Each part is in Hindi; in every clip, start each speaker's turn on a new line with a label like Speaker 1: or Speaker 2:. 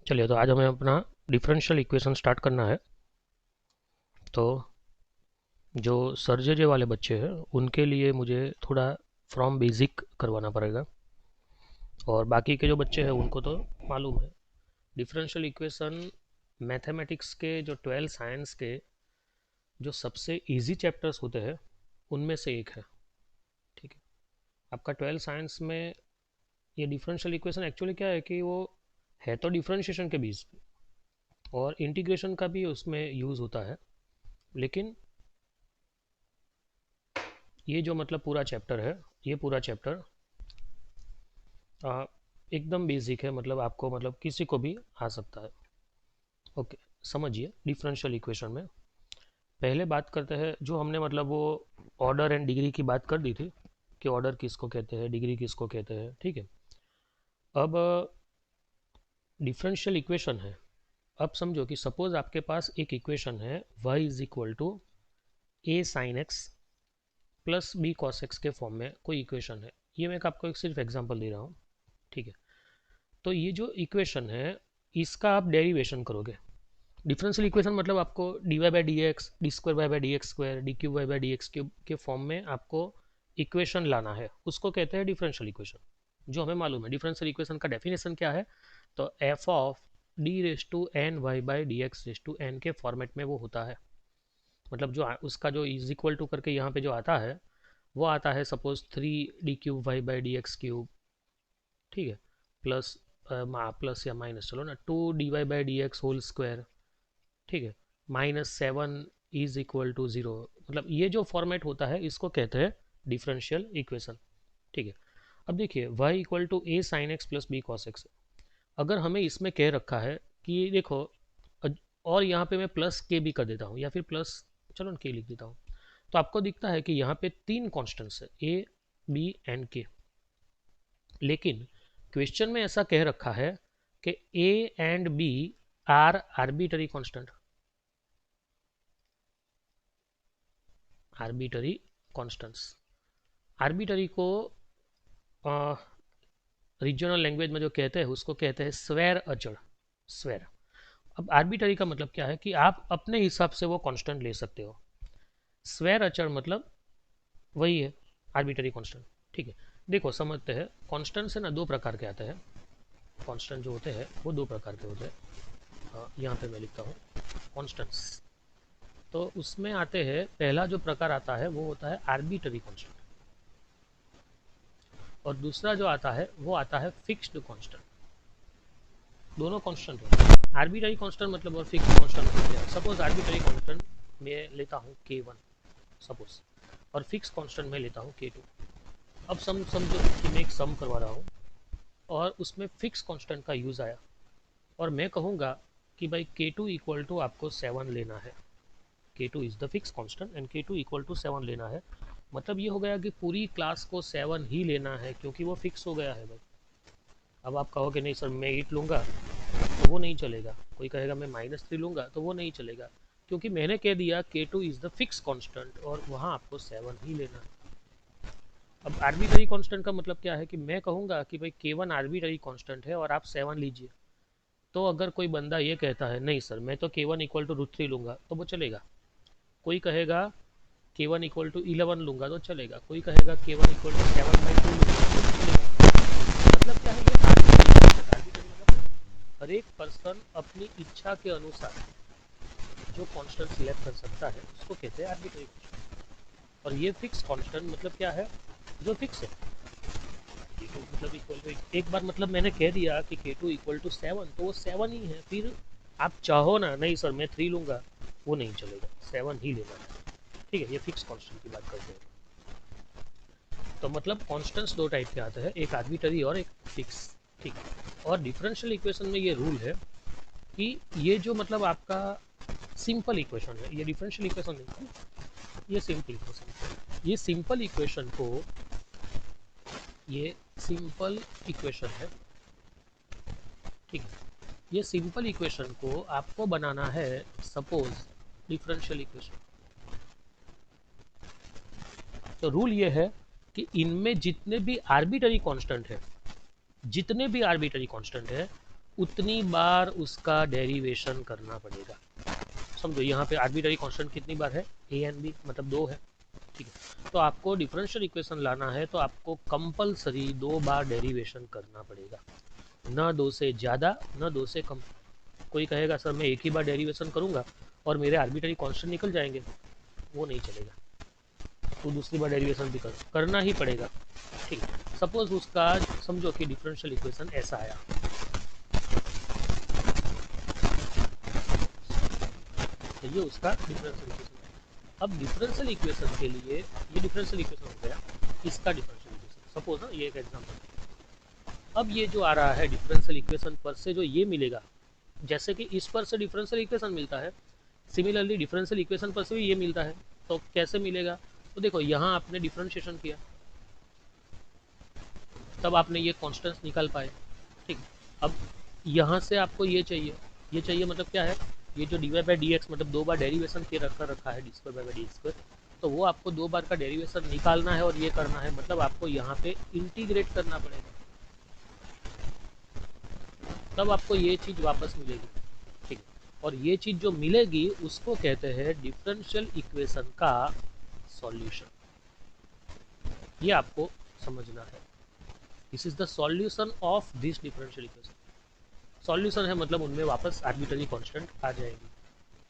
Speaker 1: चलिए, तो आज हमें अपना डिफरेंशियल इक्वेशन स्टार्ट करना है। तो जो सर्जरी वाले बच्चे हैं उनके लिए मुझे थोड़ा फ्रॉम बेसिक करवाना पड़ेगा, और बाकी के जो बच्चे हैं उनको तो मालूम है। डिफरेंशियल इक्वेशन मैथमेटिक्स के जो 12 साइंस के जो सबसे इजी चैप्टर्स होते हैं उनमें से एक है। ठीक है, आपका 12 साइंस में ये डिफरेंशियल इक्वेशन एक्चुअली क्या है कि वो है तो डिफरेंशिएशन के बीच पे, और इंटीग्रेशन का भी उसमें यूज़ होता है। लेकिन ये जो मतलब पूरा चैप्टर है, ये पूरा चैप्टर एकदम बेसिक है, मतलब आपको मतलब किसी को भी आ सकता है। ओके, समझिए। डिफरेंशियल इक्वेशन में पहले बात करते हैं, जो हमने मतलब वो ऑर्डर एंड डिग्री की बात कर दी थी कि ऑर्डर किसको कहते हैं, डिग्री किसको कहते हैं। ठीक है, अब डिफरेंशियल इक्वेशन है। अब समझो कि सपोज आपके पास एक इक्वेशन है y is equal to A sine x plus B cos X के फॉर्म में कोई इक्वेशन है। ये मैं आपको एक सिर्फ एग्जांपल दे रहा हूँ। ठीक है, तो ये जो इक्वेशन है इसका आप डेरिवेशन करोगे। डिफरेंशियल इक्वेशन मतलब आपको D Y by D X, D square Y by D x square, D cube Y by D X cube के फॉर्म में आपको इक्वेशन लाना है, उसको कहते हैं डिफरेंशियल इक्वेशन। जो हमें मालूम है डिफरेंशियल इक्वेशन का डेफिनेशन क्या है, तो F of D raise to N Y by D X raise to N के फॉर्मेट में वो होता है। मतलब जो उसका जो इज इक्वल टू करके यहाँ पे जो आता है वो आता है सपोज 3 d³ y/dx³। ठीक है, प्लस प्लस या माइनस, चलो ना, 2 dy/dx होल स्क्वायर। ठीक है, -7 इज इक्वल टू 0। मतलब ये जो फॉर्मेट होता है इसको कहते हैं डिफरेंशियल इक्वेशन। ठीक है, अब देखिए y equal to A sine x plus B cos X. अगर हमें इसमें कह रखा है कि देखो, और यहाँ पे मैं प्लस के भी कर देता हूँ, या फिर प्लस, चलो ना के लिख देता हूँ, तो आपको दिखता है कि यहाँ पे तीन कॉन्स्टेंट्स है, ए बी एंड के। लेकिन क्वेश्चन में ऐसा कह रखा है कि A and B are arbitrary constant. Arbitrary constants, arbitrary को रीजनल लैंग्वेज में जो कहते हैं उसको कहते हैं स्वेर अचर। स्वेर। अब आर्बिटरी का मतलब क्या है कि आप अपने हिसाब से वो कांस्टेंट ले सकते हो। स्वेर अचर मतलब वही है आर्बिटरी कांस्टेंट। ठीक है, देखो समझते हैं। कांस्टेंट से ना दो प्रकार के आते हैं। कांस्टेंट जो होते हैं वो दो प्रकार के होते हैं। यहाँ पे मैं लिखता हूँ कांस्टेंट्स। तो उसमें आते हैं, पहला जो प्रकार आता है वो होता है आर्बिटरी कांस्टेंट, और दूसरा जो आता है वो आता है फिक्स्ड कांस्टेंट। दोनों कांस्टेंट है। आर्बिटरी कांस्टेंट मतलब और फिक्स्ड कांस्टेंट मतलब है। सपोज आर्बिटरी कांस्टेंट मैं लेता हूँ k1 सपोज, और फिक्स कांस्टेंट में लेता हूँ k2। अब समझो कि मैं एक सम करवा रहा हूँ और उसमें फिक्स कांस्टेंट का यूज़ आया, और मैं कहूँगा कि भाई k2 इक्वल टू आपको 7 लेना है। k2 is the fix constant and k2 equal to 7 लेना है। मतलब ये हो गया कि पूरी क्लास को 7 ही लेना है, क्योंकि वो फिक्स हो गया है भाई। अब आप कहोगे नहीं सर मैं 8 लूँगा, तो वो नहीं चलेगा। कोई कहेगा मैं -3 लूँगा, तो वो नहीं चलेगा, क्योंकि मैंने कह दिया k2 is the fix constant और वहाँ आपको 7 ही लेना है। अब आर्बिटरी कांस्टेंट का मतलब क्या है कि मैं कहूँगा कि भाई k1 आर्बिटरी कांस्टेंट है और आप 7 लीजिए। तो अगर कोई बंदा ये कहता है नहीं सर मैं तो k1 इक्वल टू √3 लूँगा, तो वो चलेगा। कोई कहेगा k1 इक्वल टू 11 लूँगा, तो चलेगा। कोई कहेगा k1 इक्वल टू 7/2 लूँगा, तो चलेगा। मतलब क्या है, ये आर्बिटरी मतलब हर एक पर्सन अपनी इच्छा के अनुसार जो कांस्टेंट सिलेक्ट कर सकता है उसको कहते हैं आर्बिटरी कांस्टेंट। और ये फिक्स कांस्टेंट मतलब क्या है, जो फिक्स है। k2 मतलब इक्वल टू, एक बार मतलब मैंने कह दिया कि k2 इक्वल टू 7, तो वो 7 ही है। फिर आप चाहो ना नहीं सर मैं 3 लूँगा, वो नहीं चलेगा, 7 ही लेना है। ठीक है, ये फिक्स कांस्टेंट की बात करते हैं। तो मतलब कांस्टेंट्स दो टाइप के आते हैं, एक आर्बिटरी और एक फिक्स। ठीक है, और डिफरेंशियल इक्वेशन में ये रूल है कि ये जो मतलब आपका सिंपल इक्वेशन है, ये डिफरेंशियल इक्वेशन नहीं है, ये सिंपल इक्वेशन। ये सिंपल इक्वेशन को, ये सिंपल इक्वेशन है। ठीक है, ये सिंपल इक्वेशन को आपको बनाना है सपोज डिफरेंशियल इक्वेशन। तो रूल ये है कि इनमें जितने भी आर्बिटरी कांस्टेंट है, जितने भी आर्बिटरी कांस्टेंट है उतनी बार उसका डेरिवेशन करना पड़ेगा। समझो यहाँ पे आर्बिट्ररी कांस्टेंट कितनी बार है, ए एंड बी, मतलब 2 है, ठीक है। तो आपको डिफरेंशियल इक्वेशन लाना है तो आपको कंपलसरी 2 बार डेरिवेशन करना पड़ेगा, न 2 से ज़्यादा न 2 से कम। कोई कहेगा सर मैं एक ही बार डेरिवेशन करूँगा और मेरे आर्बिट्ररी कांस्टेंट निकल जाएंगे, वो नहीं चलेगा, तो दूसरी बार डेरिवेशन भी करना ही पड़ेगा, ठीक है। सपोज उसका समझो कि डिफरेंशियल इक्वेशन ऐसा आया, तो ये उसका डिफरेंशियल इक्वेशन है। अब डिफरेंशियल इक्वेशन के लिए, ये डिफरेंशियल इक्वेशन हो गया, इसका डिफरेंशियल इक्वेशन सपोज ना, ये एक एग्जांपल। अब ये जो आ रहा है डिफरेंशियल इक्वेशन पर से जो ये मिलेगा, जैसे कि इस पर से डिफरेंशियल इक्वेशन मिलता है, सिमिलरली डिफरेंशियल इक्वेशन पर से भी ये मिलता है। तो कैसे मिलेगा, तो देखो यहाँ आपने डिफरेंशिएशन किया, तब आपने ये कॉन्स्टेंट्स निकाल पाए, ठीक। अब यहाँ से आपको ये चाहिए मतलब क्या है, ये जो D Y by D X मतलब 2 बार डेरिवेशन के रखा है D square by D square, तो वो आपको 2 बार का डेरिवेशन निकालना है और ये करना है, मतलब आपको यहाँ पे इंटीग्रेट करना पड़ेगा, तब आपको ये चीज़ वापस मिलेगी, ठीक है। और ये चीज़ जो मिलेगी उसको कहते हैं डिफरेंशियल इक्वेशन का सॉल्यूशन, ये आपको समझना है। This is the solution of this differential equation. Solution है मतलब उनमें वापस आर्बिट्ररी कांस्टेंट आ जाएगी,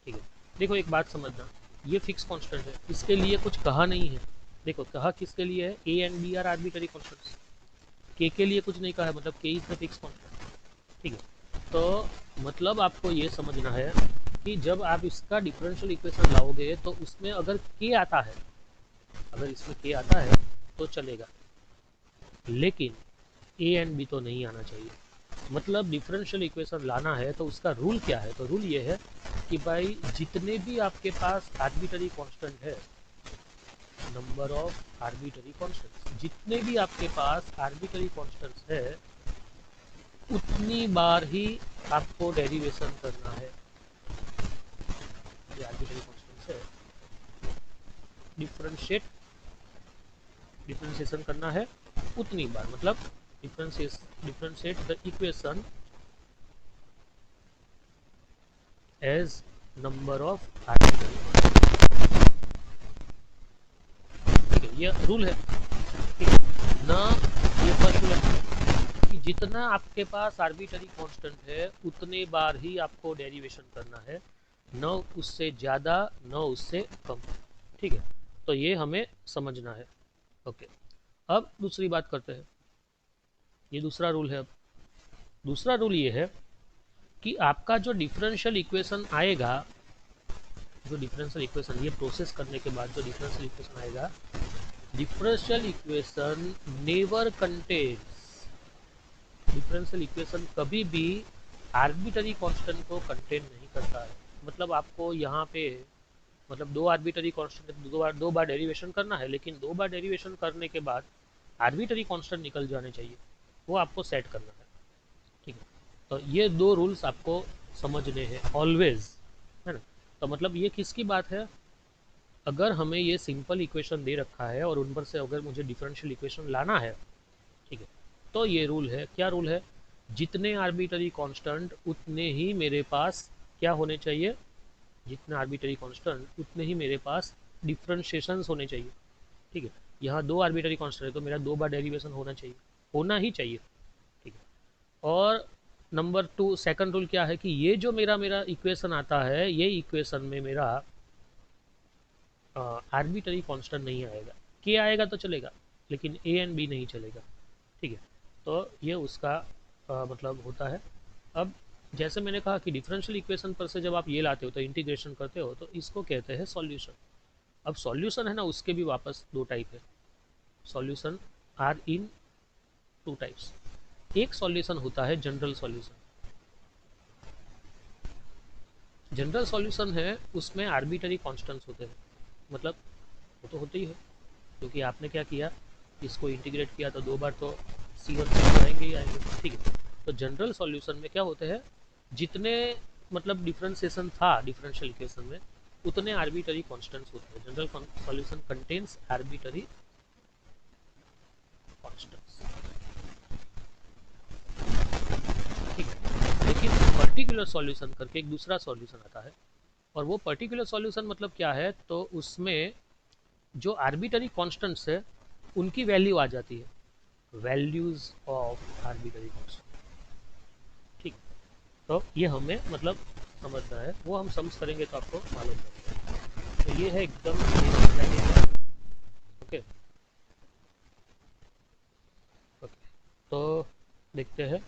Speaker 1: ठीक है। देखो एक बात समझना, ये फिक्स कांस्टेंट है, इसके लिए कुछ कहा नहीं है। देखो कहा किसके लिए है, A and B are arbitrary constants, के लिए कुछ नहीं कहा है, मतलब के इज द फिक्स कांस्टेंट, ठीक है। तो मतलब आपको ये समझना है कि जब आप इसका डिफरेंशियल इक्वेशन लाओगे तो उसमें अगर के आता है, अगर इसमें के आता है तो चलेगा, लेकिन ए एंड बी तो नहीं आना चाहिए। मतलब डिफरेंशियल इक्वेशन लाना है तो उसका रूल क्या है, तो रूल ये है कि भाई जितने भी आपके पास आर्बिट्ररी कांस्टेंट है, नंबर ऑफ आर्बिट्ररी कांस्टेंट्स, जितने भी आपके पास आर्बिट्ररी कांस्टेंट्स है उतनी बार ही आपको डेरिवेशन करना है। ये आर्बिट्ररी कांस्टेंट्स है, डिफरेंशिएशन करना है उतनी बार, मतलब differentiate the equation as number of arbitrary, ठीक है, ये रूल है, ठीक है ना। ये फर्स्ट रूल है कि जितना आपके पास आर्बिट्ररी कांस्टेंट है उतने बार ही आपको डेरिवेशन करना है, न उससे ज़्यादा न उससे कम, ठीक है। तो ये हमें समझना है, ओके। अब दूसरी बात करते हैं, ये दूसरा रूल है। अब दूसरा रूल ये है कि आपका जो डिफरेंशियल इक्वेशन आएगा, जो डिफरेंशियल इक्वेशन ये प्रोसेस करने के बाद जो डिफरेंशियल इक्वेशन आएगा, differential equation never contains, differential equation कभी भी आर्बिट्ररी कांस्टेंट को कंटेन नहीं करता है। मतलब आपको यहाँ पे मतलब 2 आर्बिट्ररी कांस्टेंट, दो बार डेरिवेशन करना है, लेकिन 2 बार डेरिवेशन करने के बाद आर्बिट्ररी कांस्टेंट निकल जाने चाहिए, वो आपको सेट करना है, ठीक है। तो ये 2 रूल्स आपको समझने हैं ऑलवेज, है ना। तो मतलब ये किसकी बात है, अगर हमें ये सिंपल इक्वेशन दे रखा है और उन पर से अगर मुझे डिफरेंशियल इक्वेशन लाना है, ठीक है, तो ये रूल है, क्या रूल है, जितने आर्बिट्ररी कांस्टेंट उतने ही मेरे पास क्या होने चाहिए, जितने आर्बिट्ररी कांस्टेंट उतने ही मेरे पास डिफरेंशिएशंस होने चाहिए, ठीक है। यहाँ 2 आर्बिट्ररी कांस्टेंट है तो मेरा 2 बार डेरिवेशन होना चाहिए, होना ही चाहिए, ठीक है। और नंबर 2 सेकंड रूल क्या है कि ये जो मेरा इक्वेशन आता है, ये इक्वेशन में मेरा आर्बिट्ररी कांस्टेंट नहीं आएगा, के आएगा तो चलेगा लेकिन ए एंड बी नहीं चलेगा, ठीक है। तो ये उसका मतलब होता है। अब जैसे मैंने कहा कि डिफरेंशियल इक्वेशन पर से जब आप ये लाते हो तो इंटीग्रेशन करते हो, तो इसको कहते हैं सॉल्यूशन। अब सॉल्यूशन है ना, उसके भी वापस 2 टाइप है, सॉल्यूशन आर इन 2 टाइप्स। एक सॉल्यूशन होता है जनरल सॉल्यूशन, जनरल सॉल्यूशन है उसमें आर्बिट्ररी कांस्टेंट्स होते हैं, मतलब वो तो होते ही है, क्योंकि आपने क्या किया, इसको इंटीग्रेट किया तो 2 बार तो C1 आएंगे ही आएंगे, ठीक है। तो जनरल सॉल्यूशन में क्या होते हैं, जितने मतलब डिफरेंशिएशन था डिफरेंशियल इक्वेशन में उतने आर्बिट्ररी कांस्टेंट्स होते हैं। General solution contains arbitrary constants, ठीक है। पर्टिकुलर सॉल्यूशन करके एक दूसरा सॉल्यूशन आता है, और वो पर्टिकुलर सॉल्यूशन मतलब क्या है, तो उसमें जो आर्बिटरी कॉन्स्टेंट्स है उनकी वैल्यू आ जाती है, वैल्यूज ऑफ आर्बिटरी कॉन्स्टेंट। ठीक, तो ये हमें मतलब समझना है, वो हम समझ करेंगे तो आपको मालूम पड़ेगा। तो ये है एकदम ओके। ओके, तो देखते हैं,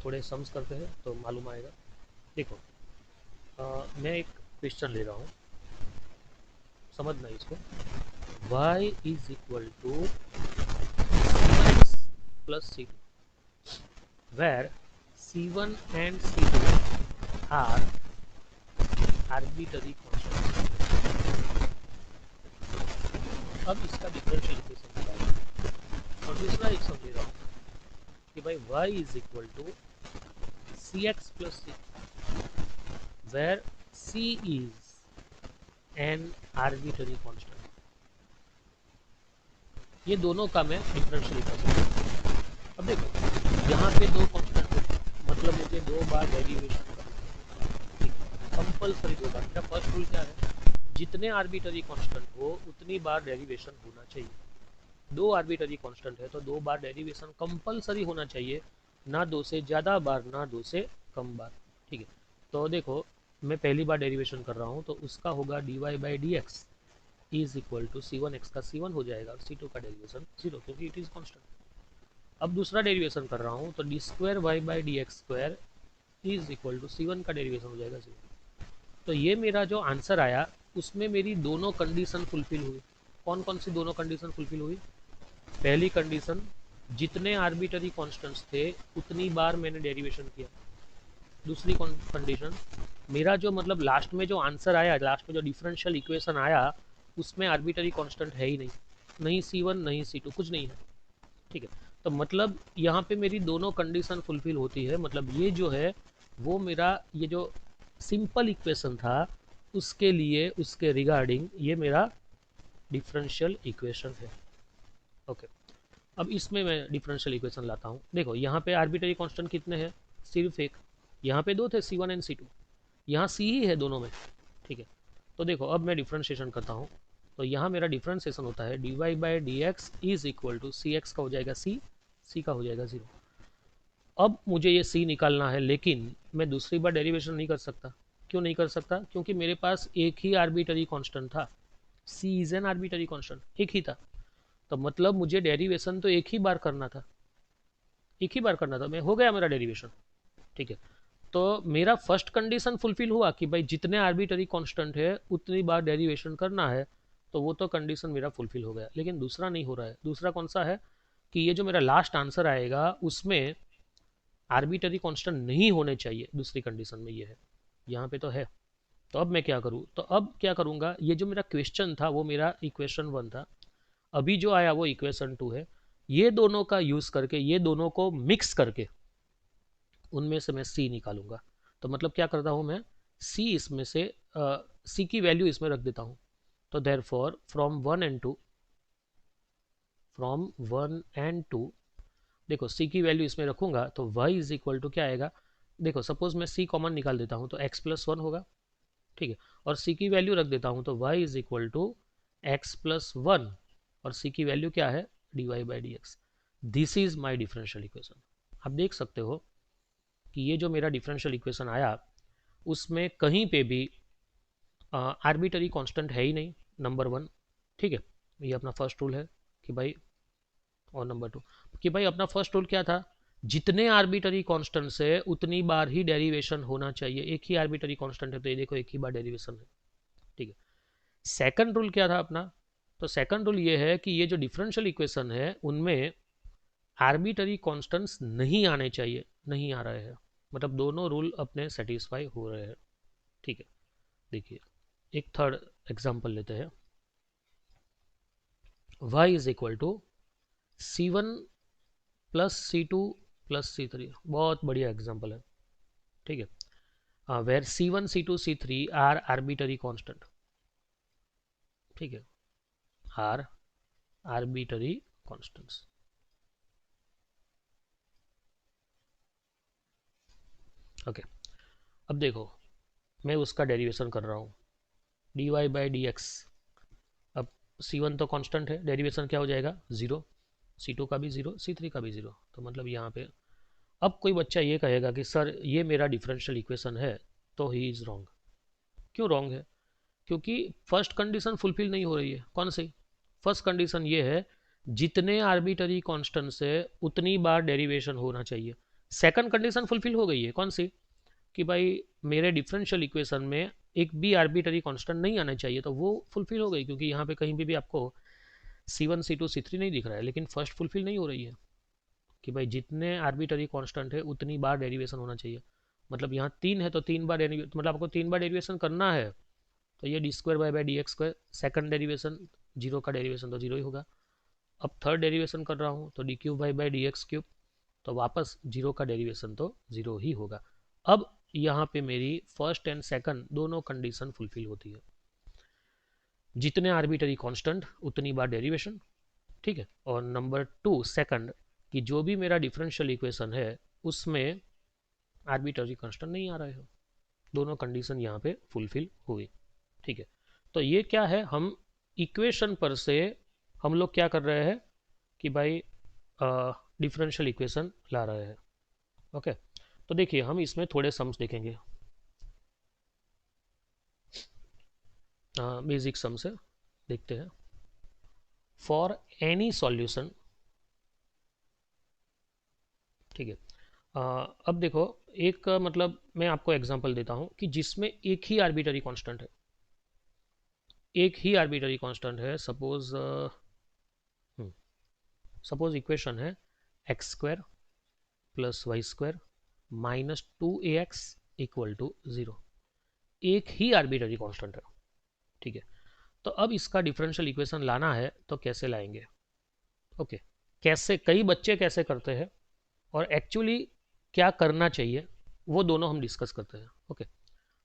Speaker 1: थोड़े सम्स करते हैं तो मालूम आएगा। देखो, मैं एक क्वेश्चन ले रहा हूँ, समझना इसको। y is equal to c1x plus c2 where c1 and c2 are arbitrary constants। अब इसका डिफरेंशियल इक्वेशन निकालना, और दूसरा एक समझ रहा हूँ कि भाई y is equal to cx plus c where c is an arbitrary constant। ये दोनों का मैं डिफरेंशियल इक्वेशन। अब देखो, यहाँ पे दो कांस्टेंट है, मतलब मुझे दो बार डेरिवेशन करना है, कंपल्सरी दो बार। मेरा फर्स्ट रूल क्या है, जितने आर्बिटरी कांस्टेंट हो उतनी बार डेरिवेशन होना चाहिए। दो आर्बिटरी कांस्टेंट है तो दो बार डेरिवेशन कंपल्सरी होना चाहिए, ना दो से ज़्यादा बार, ना दो से कम बार। ठीक है, तो देखो, मैं पहली बार डेरिवेशन कर रहा हूँ तो उसका होगा dy by D X is equal to c1x का c1 हो जाएगा, c2 का डेरिवेशन 0 क्योंकि इट इज़ कॉन्स्टेंट। अब दूसरा डेरिवेशन कर रहा हूँ तो D square Y by D x square is equal to c1 का डेरिवेशन हो जाएगा 0। तो ये मेरा जो आंसर आया उसमें मेरी दोनों कंडीशन फुलफिल हुई। कौन कौन सी दोनों कंडीशन फुलफिल हुई? पहली कंडीशन, जितने आर्बिटरी कांस्टेंट्स थे उतनी बार मैंने डेरिवेशन किया। दूसरी कंडीशन, मेरा जो मतलब लास्ट में जो आंसर आया, लास्ट में जो डिफरेंशियल इक्वेशन आया, उसमें आर्बिटरी कांस्टेंट है ही नहीं, नहीं c1 नहीं c2, कुछ नहीं है। ठीक है, तो मतलब यहाँ पे मेरी दोनों कंडीशन फुलफिल होती है। मतलब ये जो है वो मेरा ये जो सिंपल इक्वेशन था उसके लिए, उसके रिगार्डिंग ये मेरा डिफरेंशियल इक्वेशन है। ओके, अब इसमें मैं डिफरेंशियल इक्वेशन लाता हूँ। देखो, यहाँ पे आर्बिटरी कांस्टेंट कितने हैं? सिर्फ एक। यहाँ पे दो थे, c1 एंड c2, यहाँ c ही है दोनों में। ठीक है, तो देखो अब मैं डिफ्रेंशिएशन करता हूँ, तो यहाँ मेरा डिफ्रेंशिएशन होता है dy by D X is equal to C X का हो जाएगा c का हो जाएगा 0। अब मुझे ये c निकालना है, लेकिन मैं दूसरी बार डेरिवेशन नहीं कर सकता। क्यों नहीं कर सकता? क्योंकि मेरे पास एक ही आर्बिटरी कांस्टेंट था, c is an arbitrary constant, एक ही था। तो मतलब मुझे डेरिवेशन तो एक ही बार करना था, एक ही बार करना था, मैं हो गया मेरा डेरिवेशन। ठीक है, तो मेरा फर्स्ट कंडीशन फुलफिल हुआ कि भाई जितने आर्बिटरी कांस्टेंट है उतनी बार डेरिवेशन करना है, तो वो तो कंडीशन मेरा फुलफिल हो गया। लेकिन दूसरा नहीं हो रहा है। दूसरा कौन सा है कि ये जो मेरा लास्ट आंसर आएगा उसमें आर्बिटरी कांस्टेंट नहीं होने चाहिए। दूसरी कंडीशन में ये है, यहाँ पे तो है। तो अब मैं क्या करूँ? तो अब क्या करूँगा, ये जो मेरा क्वेश्चन था वो मेरा इक्वेशन 1 था, अभी जो आया वो इक्वेशन 2 है। ये दोनों का यूज़ करके, ये दोनों को मिक्स करके उनमें से मैं सी निकालूंगा। तो मतलब क्या करता हूँ मैं, सी इसमें से सी की वैल्यू इसमें रख देता हूँ। तो therefore from 1 and two, देखो सी की वैल्यू इसमें रखूंगा तो y इज इक्वल टू क्या आएगा। देखो सपोज मैं सी कॉमन निकाल देता हूँ तो x प्लस 1 होगा। ठीक है, और सी की वैल्यू रख देता हूँ तो y is equal to X plus 1, और सी की वैल्यू क्या है, D Y by D X. This is my differential equation. आप देख सकते हो कि ये जो मेरा डिफरेंशियल इक्वेशन आया उसमें कहीं पे भी आर्बिटरी कांस्टेंट है ही नहीं, नंबर 1। ठीक है, ये अपना फर्स्ट रूल है कि भाई, और नंबर 2 कि भाई अपना फर्स्ट रूल क्या था, जितने आर्बिटरी कांस्टेंट है उतनी बार ही डेरिवेशन होना चाहिए। एक ही आर्बिटरी कांस्टेंट है तो ये देखो एक ही बार डेरिवेशन है। ठीक है, सेकंड रूल क्या था अपना? तो सेकंड रूल ये है कि ये जो डिफरेंशियल इक्वेशन है उनमें आर्बिटरी कांस्टेंट्स नहीं आने चाहिए, नहीं आ रहे हैं। मतलब दोनों रूल अपने सेटिस्फाई हो रहे हैं। ठीक है, देखिए एक थर्ड एग्जांपल लेते हैं। y is equal to c1 plus c2 plus c3, बहुत बढ़िया एग्जांपल है। ठीक है, where c1 c2 c3 are arbitrary constant. ठीक है, आर आर्बिटरी कांस्टेंट्स। ओके, अब देखो मैं उसका डेरिवेशन कर रहा हूँ, D Y by D X. अब C1 तो कांस्टेंट है, डेरिवेशन क्या हो जाएगा 0, C2 का भी 0, C3 का भी 0, तो मतलब यहाँ पे अब कोई बच्चा ये कहेगा कि सर ये मेरा डिफरेंशियल इक्वेशन है, तो ही इज़ रॉन्ग। क्यों रॉन्ग है? क्योंकि फर्स्ट कंडीशन फुलफिल नहीं हो रही है। कौन सी? फर्स्ट कंडीशन ये है जितने आर्बिटरी कांस्टेंट से उतनी बार डेरिवेशन होना चाहिए। सेकंड कंडीशन फुलफिल हो गई है, कौन सी? कि भाई मेरे डिफरेंशियल इक्वेशन में एक भी आर्बिटरी कांस्टेंट नहीं आना चाहिए, तो वो फुलफिल हो गई, क्योंकि यहाँ पे कहीं भी आपको C1 C2 C3 नहीं दिख रहा है, लेकिन फर्स्ट फुलफिल नहीं हो रही है कि भाई जितने आर्बिटरी कांस्टेंट है उतनी बार डेरिवेशन होना चाहिए। मतलब यहाँ 3 है तो 3 बार मतलब आपको 3 बार डेरिवेशन करना है, तो ये D square by D x square, second derivation, zero का डेरिवेशन तो जीरो ही होगा। अब थर्ड डेरिवेशन कर रहा हूँ तो D cube by D X cube, तो वापस जीरो का डेरिवेशन तो जीरो ही होगा। अब यहाँ पे मेरी फर्स्ट एंड सेकंड दोनों कंडीशन फुलफिल होती है, जितने आर्बिटरी कांस्टेंट उतनी बार डेरिवेशन, ठीक है। और नंबर 2 सेकंड कि जो भी मेरा डिफरेंशियल इक्वेशन है उसमें आर्बिटरी कांस्टेंट नहीं आ रहे हो, दोनों कंडीशन यहाँ पे फुलफिल हुई, ठीक है। तो ये क्या है, हम इक्वेशन पर से हम लोग क्या कर रहे हैं कि भाई डिफरेंशियल इक्वेशन ला रहे हैं। ओके, तो देखिए हम इसमें थोड़े सम्स देखेंगे, बेसिक सम से देखते हैं। फॉर एनी सॉल्यूशन, ठीक है। अब देखो एक मतलब मैं आपको एग्जांपल देता हूं कि जिसमें एक ही आर्बिटरी कांस्टेंट है, एक ही आर्बिटरी कांस्टेंट है। सपोज इक्वेशन है X square plus Y square minus 2ax equal to 0, एक ही आर्बिटरी कांस्टेंट है, ठीक है। तो अब इसका डिफरेंशियल इक्वेशन लाना है तो कैसे लाएंगे? ओके, कैसे, कई बच्चे कैसे करते हैं और एक्चुअली क्या करना चाहिए वो दोनों हम डिस्कस करते हैं। ओके,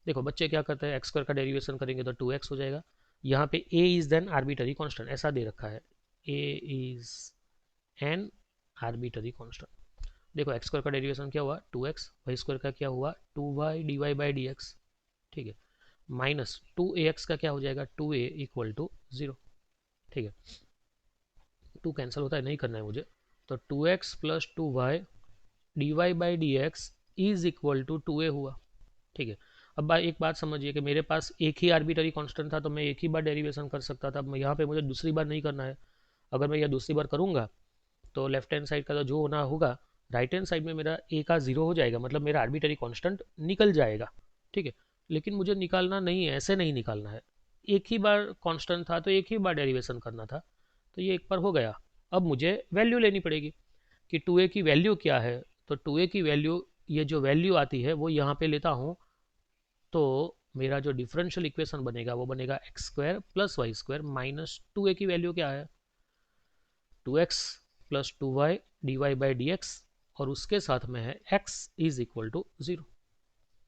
Speaker 1: देखो बच्चे क्या करते हैं, एक्स स्क्वायर का डेरिवेशन करेंगे तो 2x हो जाएगा। यहाँ पे a is then arbitrary constant ऐसा दे रखा है, a is an arbitrary constant. देखो एक्स स्क्वायर का डेरिवेशन क्या हुआ 2x, वाई स्क्वायर का क्या हुआ 2y D Y by D X, ठीक है। माइनस 2ax का क्या हो जाएगा 2a इक्वल टू 0, ठीक है। 2 कैंसिल होता है, नहीं करना है मुझे, तो 2x plus 2y D Y by D X is equal to 2a हुआ, ठीक है। अब एक बात समझिए कि मेरे पास एक ही आर्बिटरी कांस्टेंट था तो मैं एक ही बार डेरिवेशन कर सकता था। अब यहाँ पे मुझे दूसरी बार नहीं करना है। अगर मैं यह दूसरी बार करूँगा तो लेफ्ट हैंड साइड का तो जो होना होगा राइट हैंड साइड में मेरा a का 0 हो जाएगा, मतलब मेरा आर्बिटरी कांस्टेंट निकल जाएगा, ठीक है। लेकिन मुझे निकालना नहीं है, ऐसे नहीं निकालना है। एक ही बार कांस्टेंट था तो एक ही बार डेरिवेशन करना था, तो ये एक बार हो गया। अब मुझे वैल्यू लेनी पड़ेगी कि 2a की वैल्यू क्या है, तो 2a की वैल्यू, ये जो वैल्यू आती है वो यहाँ पे लेता हूँ, तो मेरा जो डिफरेंशियल इक्वेशन बनेगा वो बनेगा X square plus Y square minus 2a की वैल्यू क्या है 2x plus 2y D Y by D x, और उसके साथ में है x इज इक्वल टू 0,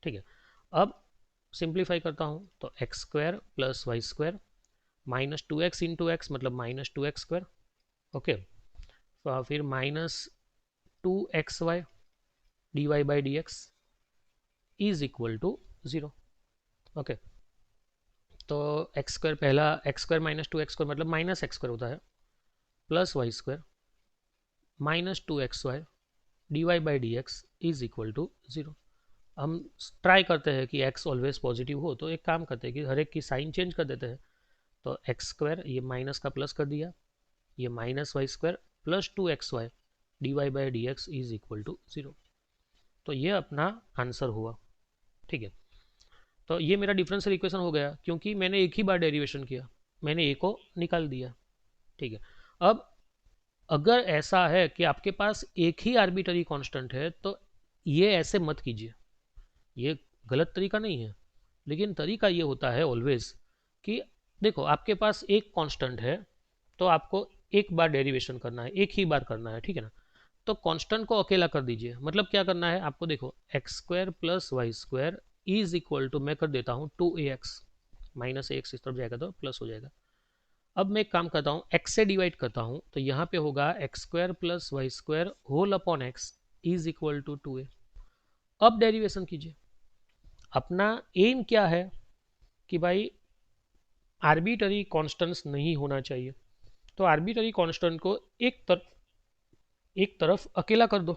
Speaker 1: ठीक है। अब सिंप्लीफाई करता हूँ तो X square plus Y square minus 2x into X मतलब माइनस 2x स्क्वायर, ओके। फिर minus 2xy D Y by D X is equal to 0, okay. तो एक्स स्क्वायर, पहला X square minus 2x square मतलब माइनस एक्स स्क्वायर होता है, plus Y square minus 2xy D Y by D X is equal to 0। हम ट्राई करते हैं कि x ऑलवेज पॉजिटिव हो, तो एक काम करते हैं कि हर एक की साइन चेंज कर देते हैं। तो एक्स स्क्वायर ये माइनस का प्लस कर दिया, ये minus Y square plus 2xy D Y by D X is equal to 0, तो ये अपना आंसर हुआ, ठीक है। तो ये मेरा डिफरेंशियल इक्वेशन हो गया क्योंकि मैंने एक ही बार डेरिवेशन किया, मैंने ए को निकाल दिया, ठीक है। अब अगर ऐसा है कि आपके पास एक ही आर्बिटरी कांस्टेंट है तो ये ऐसे मत कीजिए, ये गलत तरीका नहीं है। लेकिन तरीका ये होता है ऑलवेज कि देखो आपके पास एक कांस्टेंट है तो आपको एक बार डेरिवेशन करना है, एक ही बार करना है, ठीक है ना। तो कांस्टेंट को अकेला कर दीजिए, मतलब क्या करना है आपको, देखो X square plus Y square is equal to, मैं कर देता हूँ 2ax, माइनस एक्स इस तरफ जाएगा तो प्लस हो जाएगा। अब मैं एक काम करता हूँ एक्स से डिवाइड करता हूँ, तो यहाँ पे होगा X square plus Y square whole upon X is equal to 2a। अब डेरिवेशन कीजिए। अपना एम क्या है कि भाई आर्बिटरी कांस्टेंट्स नहीं होना चाहिए, तो आर्बिटरी कांस्टेंट को एक तरफ अकेला कर दो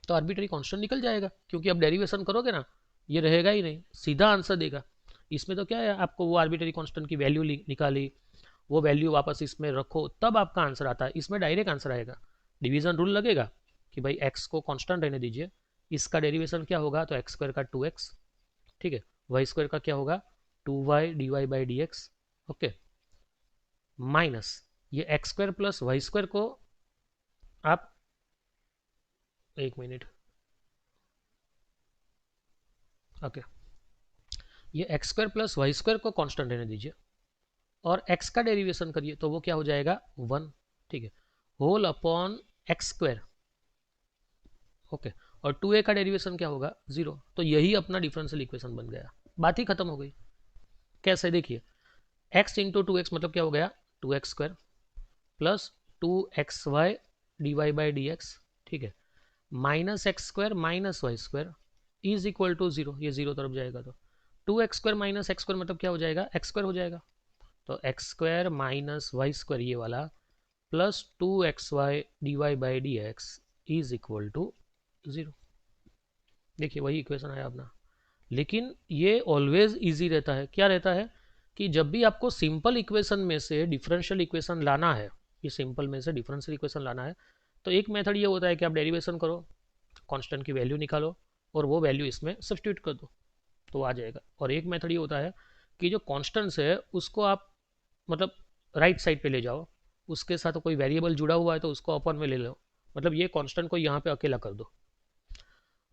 Speaker 1: तो आर्बिटरी कांस्टेंट निकल जाएगा, क्योंकि अब डेरिवेशन करोगे ना ये रहेगा ही नहीं, सीधा आंसर देगा। इसमें तो क्या है, आपको वो आर्बिटरी कांस्टेंट की वैल्यू निकाली, वो वैल्यू वापस इसमें रखो, तब आपका आंसर आता है। इसमें डायरेक्ट आंसर आएगा। डिवीजन रूल लगेगा कि भाई एक्स को कांस्टेंट रहने दीजिए, इसका डेरिवेशन क्या होगा, तो एक्स स्क्वायर का 2x, ठीक है, वाई स्क्वायर का क्या होगा 2y dy by D x, okay, minus ये x square plus Y square को आप, एक मिनट, ओके, ये x square plus Y square को कांस्टेंट रहने दीजिए और x का डेरिवेशन करिए, तो वो क्या हो जाएगा 1, ठीक है, whole upon X square, okay, और 2a का डेरिवेशन क्या होगा 0। तो यही अपना डिफरेंशियल इक्वेशन बन गया, बात ही खत्म हो गई। कैसे, देखिए x इंटू 2x मतलब क्या हो गया 2x square plus 2xy dy by D X, ठीक है, minus X square minus Y square is equal to 0, ये 0 तरफ जाएगा तो 2x square minus X square मतलब क्या हो जाएगा एक्स स्क्वायर हो जाएगा, तो X square minus Y square ये वाला plus 2xy dy by D X is equal to 0। देखिए वही इक्वेशन आया अपना। लेकिन ये ऑलवेज इजी रहता है, क्या रहता है कि जब भी आपको सिंपल इक्वेशन में से डिफरेंशियल इक्वेशन लाना है, ये सिंपल में से डिफरेंशियल इक्वेशन लाना है, तो एक मेथड ये होता है कि आप डेरिवेशन करो, कांस्टेंट की वैल्यू निकालो और वो वैल्यू इसमें सब्स्टिट्यूट कर दो तो आ जाएगा। और एक मेथड ये होता है कि जो कांस्टेंट्स है उसको आप मतलब राइट साइड पे ले जाओ, उसके साथ कोई वेरिएबल जुड़ा हुआ है तो उसको अपन में ले लो, मतलब ये कांस्टेंट को यहाँ पे अकेला कर दो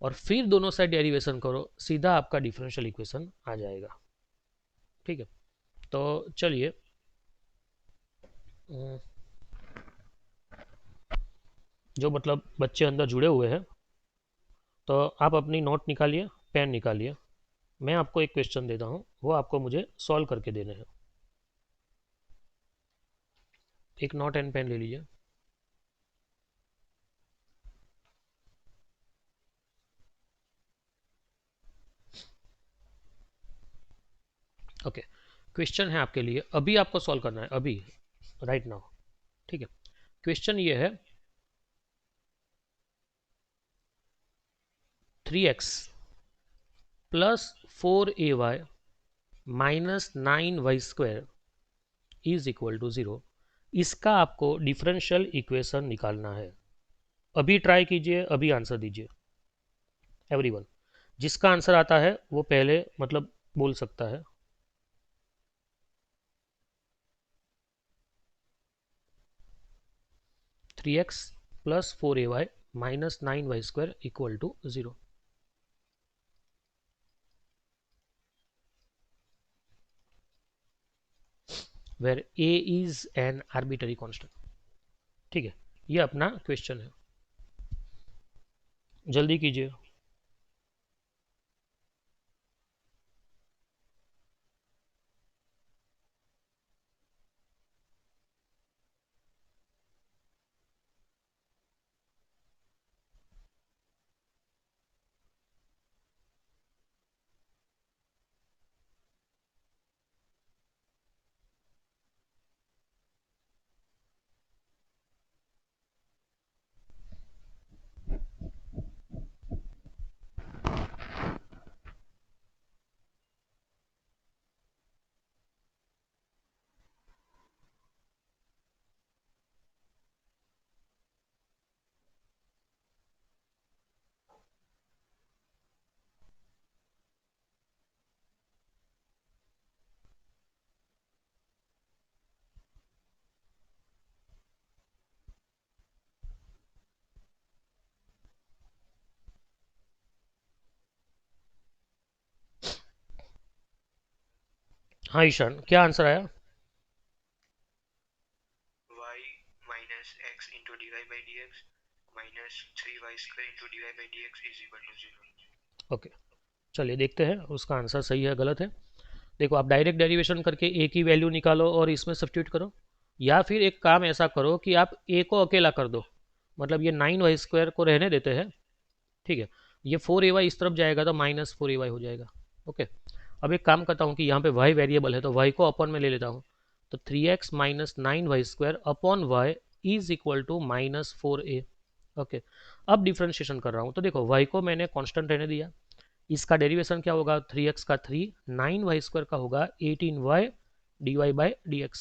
Speaker 1: और फिर दोनों साइड डेरिवेशन करो, सीधा आपका डिफरेंशियल इक्वेशन आ जाएगा। ठीक है, तो चलिए जो मतलब बच्चे अंदर जुड़े हुए हैं तो आप अपनी नोट निकालिए, पेन निकालिए, मैं आपको एक क्वेश्चन देता हूँ, वो आपको मुझे सॉल्व करके देने हैं। एक नोट एंड पेन ले लीजिए। ओके, क्वेश्चन है आपके लिए, अभी आपको सॉल्व करना है, अभी राइट नाउ। ठीक है, क्वेश्चन ये है 3x plus 4ay minus 9y square is equal to 0, इसका आपको डिफरेंशियल इक्वेशन निकालना है। अभी ट्राई कीजिए, अभी आंसर दीजिए एवरीवन। जिसका आंसर आता है वो पहले मतलब बोल सकता है। Three X plus 4ay minus 9y square equal to 0। Where a is an arbitrary constant. ठीक है, ये अपना क्वेश्चन है, जल्दी कीजिए। हाँ ईशान, क्या आंसर आया?
Speaker 2: y minus x into dy by dx minus 3y square into dy by dx is equal to 0।
Speaker 1: Okay, चलिए देखते हैं उसका आंसर सही है गलत है। देखो आप डायरेक्ट डेरिवेशन करके a की वैल्यू निकालो और इसमें सब्स्टिट्यूट करो, या फिर एक काम ऐसा करो कि आप a को अकेला कर दो, मतलब ये 9y स्क्वायर को रहने देते हैं, ठीक है, ये 4ay इस तरफ जाएगा तो -4ay हो जाएगा। ओके, अब एक काम करता हूँ कि यहाँ पे y वेरिएबल है तो y को अपॉन में ले लेता हूँ, तो 3x minus 9y² upon y is equal to -4a। Okay, अब डिफ्रेंशिएशन कर रहा हूँ तो देखो y को मैंने कांस्टेंट रहने दिया, इसका डेरिवेशन क्या होगा, 3x का 3, 9y² का होगा 18y dy/dx।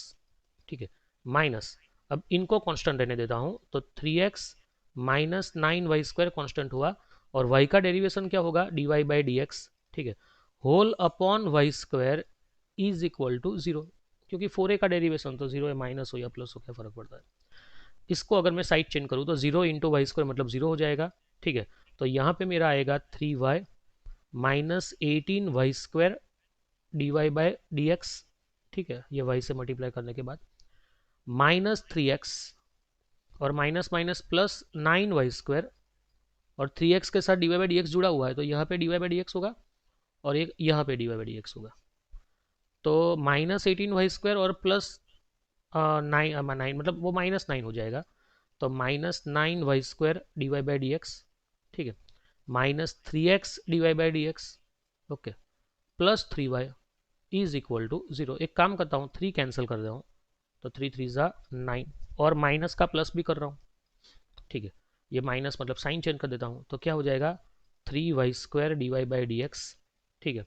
Speaker 1: ठीक है, माइनस, अब इनको कांस्टेंट रहने देता हूँ तो 3x माइनस 9y² कांस्टेंट हुआ, और y का डेरिवेशन क्या होगा, dy/dx। ठीक है, whole upon y² is equal to 0, क्योंकि 4a का डेरिवेशन तो 0 है, माइनस हो या प्लस हो क्या फ़र्क पड़ता है। इसको अगर मैं साइड चेंज करूँ तो 0 इंटू y² मतलब 0 हो जाएगा। ठीक है, तो यहाँ पे मेरा आएगा 3y माइनस 18y² dy/dx। ठीक है, ये y से मल्टीप्लाई करने के बाद -3x और माइनस माइनस प्लस 9y² और 3x के साथ dy/dx जुड़ा हुआ है तो यहाँ पे dy/dx होगा और एक यहाँ पे dy/dx होगा, तो -18y² और प्लस 9 मतलब वो -9 हो जाएगा, तो -9y² dy/dx। ठीक है, -3x dy/dx। Okay, plus 3y is equal to 0। एक काम करता हूँ, 3 कैंसिल कर रहा हूँ तो 3 3 ज़ा 9, और माइनस का प्लस भी कर रहा हूँ। ठीक है, ये माइनस मतलब साइन चेंज कर देता हूँ तो क्या हो जाएगा, 3y² dy/dx। ठीक है,